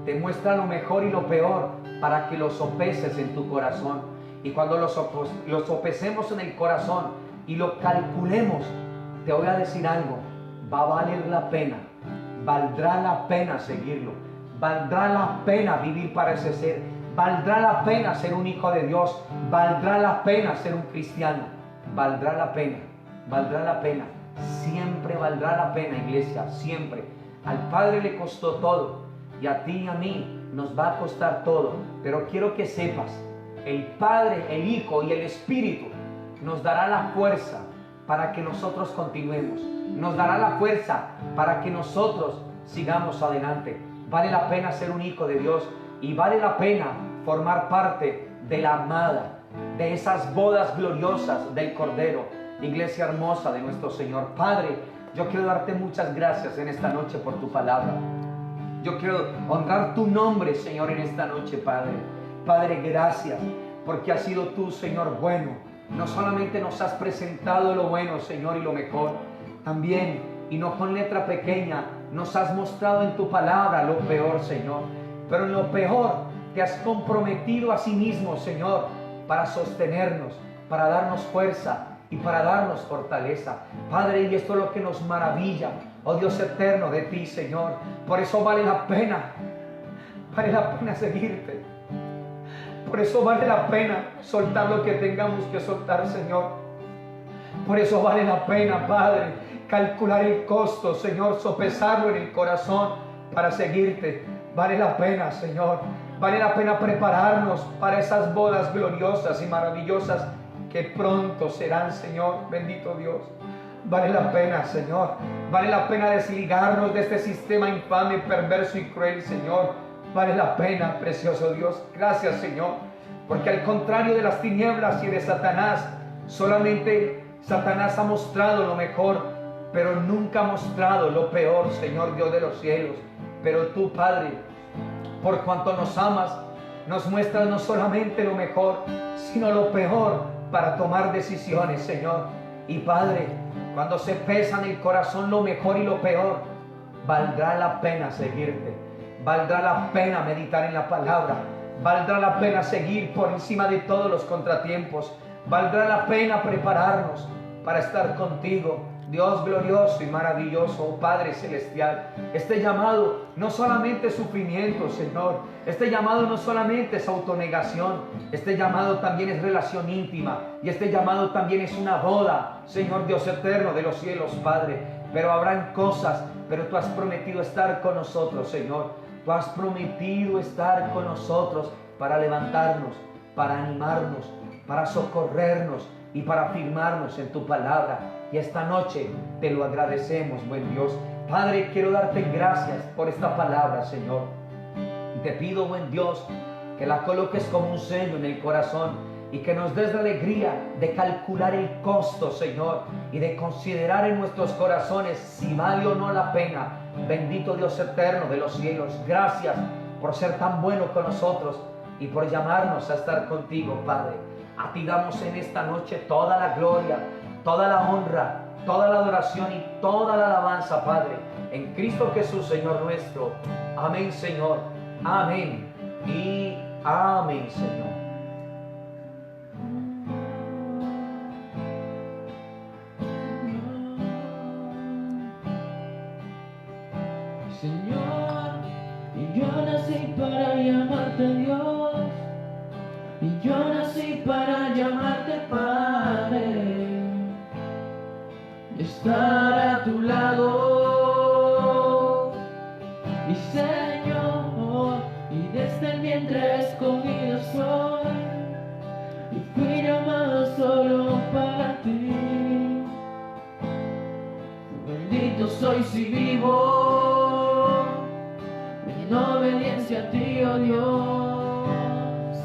te muestra lo mejor y lo peor para que lo sopeses en tu corazón. Y cuando lo sopesemos en el corazón y lo calculemos, te voy a decir algo, va a valer la pena, valdrá la pena seguirlo, valdrá la pena vivir para ese ser, valdrá la pena ser un hijo de Dios, valdrá la pena ser un cristiano, valdrá la pena, siempre valdrá la pena, iglesia, siempre. Al Padre le costó todo y a ti y a mí nos va a costar todo, pero quiero que sepas, el Padre, el Hijo y el Espíritu nos dará la fuerza para que nosotros continuemos, nos dará la fuerza para que nosotros sigamos adelante. Vale la pena ser un hijo de Dios y vale la pena formar parte de la amada, de esas bodas gloriosas del Cordero. Iglesia hermosa de nuestro Señor. Padre, yo quiero darte muchas gracias en esta noche por tu palabra. Yo quiero honrar tu nombre, Señor, en esta noche, Padre. Padre, gracias porque has sido tú, Señor, bueno. No solamente nos has presentado lo bueno, Señor, y lo mejor, también, y no con letra pequeña, nos has mostrado en tu palabra lo peor, Señor. Pero en lo peor te has comprometido a sí mismo, Señor, para sostenernos, para darnos fuerza y para darnos fortaleza. Padre, y esto es lo que nos maravilla, oh Dios eterno, de ti, Señor. Por eso vale la pena seguirte. Por eso vale la pena soltar lo que tengamos que soltar, Señor. Por eso vale la pena, Padre, calcular el costo, Señor, sopesarlo en el corazón para seguirte. Vale la pena, Señor. Vale la pena prepararnos para esas bodas gloriosas y maravillosas que pronto serán, Señor. Bendito Dios. Vale la pena, Señor. Vale la pena desligarnos de este sistema infame, perverso y cruel, Señor. Vale la pena, precioso Dios. Gracias, Señor. Porque al contrario de las tinieblas y de Satanás, solamente Satanás ha mostrado lo mejor, pero nunca ha mostrado lo peor, Señor Dios de los cielos. Pero tú, Padre, por cuanto nos amas, nos muestras no solamente lo mejor, sino lo peor para tomar decisiones, Señor. Y Padre, cuando se pesa en el corazón lo mejor y lo peor, valdrá la pena seguirte. Valdrá la pena meditar en la palabra. Valdrá la pena seguir por encima de todos los contratiempos. Valdrá la pena prepararnos para estar contigo, Dios glorioso y maravilloso, oh Padre celestial. Este llamado no solamente es sufrimiento, Señor. Este llamado no solamente es autonegación. Este llamado también es relación íntima. Y este llamado también es una boda, Señor Dios eterno de los cielos, Padre. Pero habrán cosas, pero tú has prometido estar con nosotros, Señor. Tú has prometido estar con nosotros para levantarnos, para animarnos, para socorrernos y para afirmarnos en tu palabra. Y esta noche te lo agradecemos, buen Dios. Padre, quiero darte gracias por esta palabra, Señor. Y te pido, buen Dios, que la coloques como un sello en el corazón y que nos des la alegría de calcular el costo, Señor, y de considerar en nuestros corazones si vale o no la pena. Bendito Dios eterno de los cielos, gracias por ser tan bueno con nosotros y por llamarnos a estar contigo, Padre. A ti damos en esta noche toda la gloria, toda la honra, toda la adoración y toda la alabanza, Padre, en Cristo Jesús, Señor nuestro. Amén, Señor. Amén y amén, Señor. Señor, y yo nací para llamarte Dios, y yo nací para llamarte Padre, y estar a tu lado, y Señor, y desde el vientre escogido soy, y fui llamado solo para ti. Bendito soy si vivo en obediencia a ti, oh Dios.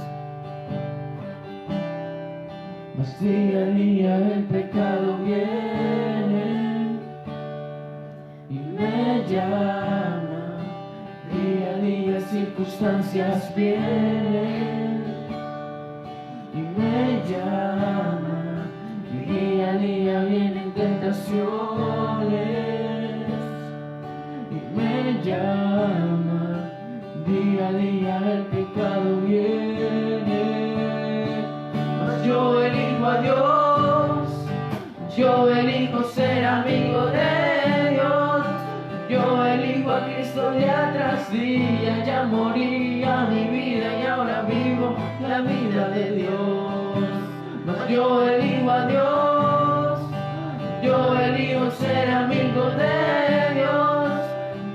Mas día a día el pecado viene y me llama. Día a día circunstancias vienen y me llama. Y día a día vienen tentaciones y me llama. Día a día el pecado viene, mas yo elijo a Dios, yo elijo ser amigo de Dios, yo elijo a Cristo día tras día. Ya moría mi vida y ahora vivo la vida de Dios, mas yo elijo a Dios, yo elijo ser amigo de Dios,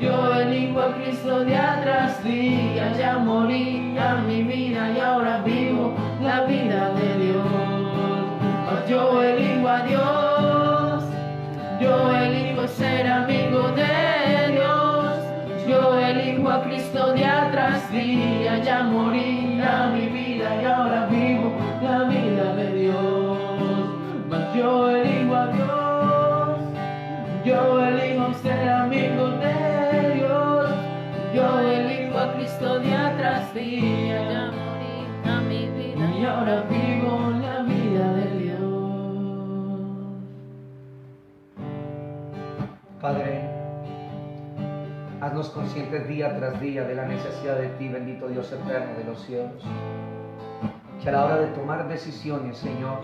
yo elijo a Cristo día tras día. Ya moría mi vida y ahora vivo la vida de Dios. Mas yo elijo a Dios, yo elijo ser amigo de Dios, yo elijo a Cristo día tras día. Ya moría mi vida y ahora vivo la vida de Dios. Mas yo elijo a Dios, yo elijo ser amigo de Dios, yo elijo a Cristo día tras día. Ya morí a mi vida y ahora vivo la vida de Dios. Padre, haznos conscientes día tras día de la necesidad de ti, bendito Dios eterno de los cielos. Que a la hora de tomar decisiones, Señor,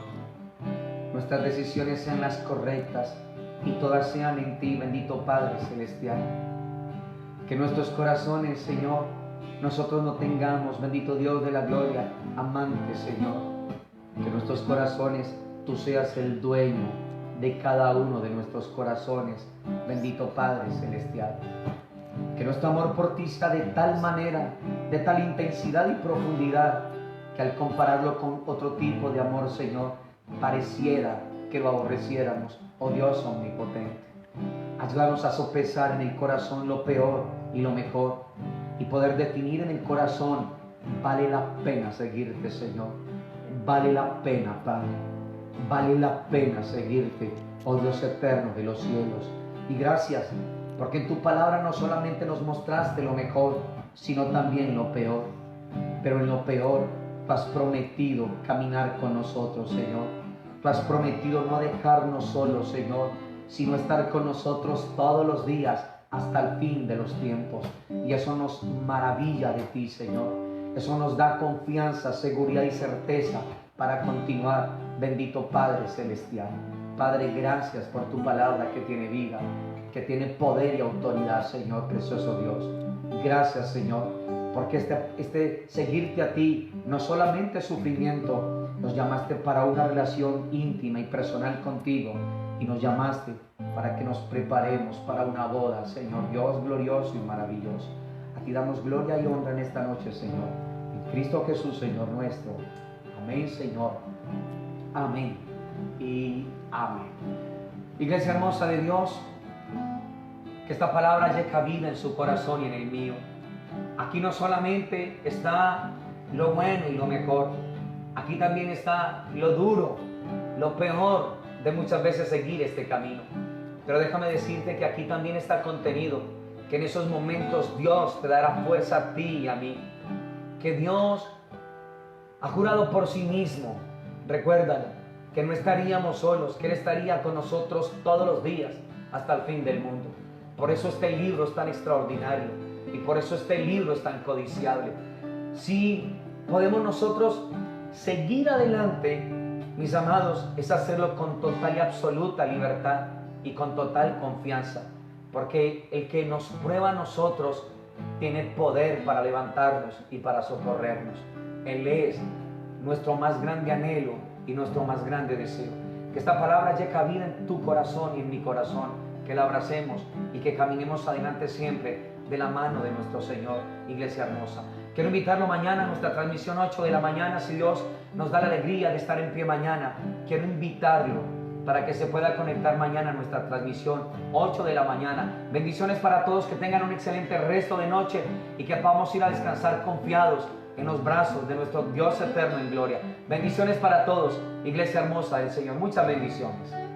nuestras decisiones sean las correctas y todas sean en ti, bendito Padre celestial. Que nuestros corazones, Señor, nosotros no tengamos, bendito Dios de la gloria, amantes, Señor. Que nuestros corazones, tú seas el dueño de cada uno de nuestros corazones, bendito Padre celestial. Que nuestro amor por ti sea de tal manera, de tal intensidad y profundidad, que al compararlo con otro tipo de amor, Señor, pareciera que lo aborreciéramos, oh Dios omnipotente. Ayúdanos a sopesar en el corazón lo peor y lo mejor, y poder definir en el corazón: vale la pena seguirte, Señor, vale la pena, Padre, vale la pena seguirte, oh Dios eterno de los cielos. Y gracias, porque en tu palabra no solamente nos mostraste lo mejor, sino también lo peor. Pero en lo peor, tú has prometido caminar con nosotros, Señor. Tú has prometido no dejarnos solos, Señor, sino estar con nosotros todos los días hasta el fin de los tiempos. Y eso nos maravilla de ti, Señor. Eso nos da confianza, seguridad y certeza para continuar, bendito Padre celestial. Padre, gracias por tu palabra que tiene vida, que tiene poder y autoridad, Señor, precioso Dios. Gracias, Señor, porque este seguirte a ti no solamente es sufrimiento, nos llamaste para una relación íntima y personal contigo, y nos llamaste para que nos preparemos para una boda, Señor Dios glorioso y maravilloso. A ti damos gloria y honra en esta noche, Señor, y Cristo Jesús, Señor nuestro. Amén, Señor. Amén y amén. Iglesia hermosa de Dios, que esta palabra haya cabida en su corazón y en el mío. Aquí no solamente está lo bueno y lo mejor, aquí también está lo duro, lo peor de muchas veces seguir este camino. Pero déjame decirte que aquí también está contenido que en esos momentos Dios te dará fuerza a ti y a mí. Que Dios ha jurado por sí mismo, recuérdalo, que no estaríamos solos, que Él estaría con nosotros todos los días hasta el fin del mundo. Por eso este libro es tan extraordinario y por eso este libro es tan codiciable. Si podemos nosotros seguir adelante, mis amados, es hacerlo con total y absoluta libertad y con total confianza, porque el que nos prueba a nosotros tiene poder para levantarnos y para socorrernos. Él es nuestro más grande anhelo y nuestro más grande deseo. Que esta palabra haya cabida en tu corazón y en mi corazón, que la abracemos y que caminemos adelante siempre de la mano de nuestro Señor. Iglesia hermosa, quiero invitarlo mañana a nuestra transmisión 8 de la mañana, si Dios nos da la alegría de estar en pie mañana. Quiero invitarlo para que se pueda conectar mañana a nuestra transmisión 8 de la mañana. Bendiciones para todos, que tengan un excelente resto de noche y que podamos ir a descansar confiados en los brazos de nuestro Dios eterno en gloria. Bendiciones para todos, iglesia hermosa del Señor. Muchas bendiciones.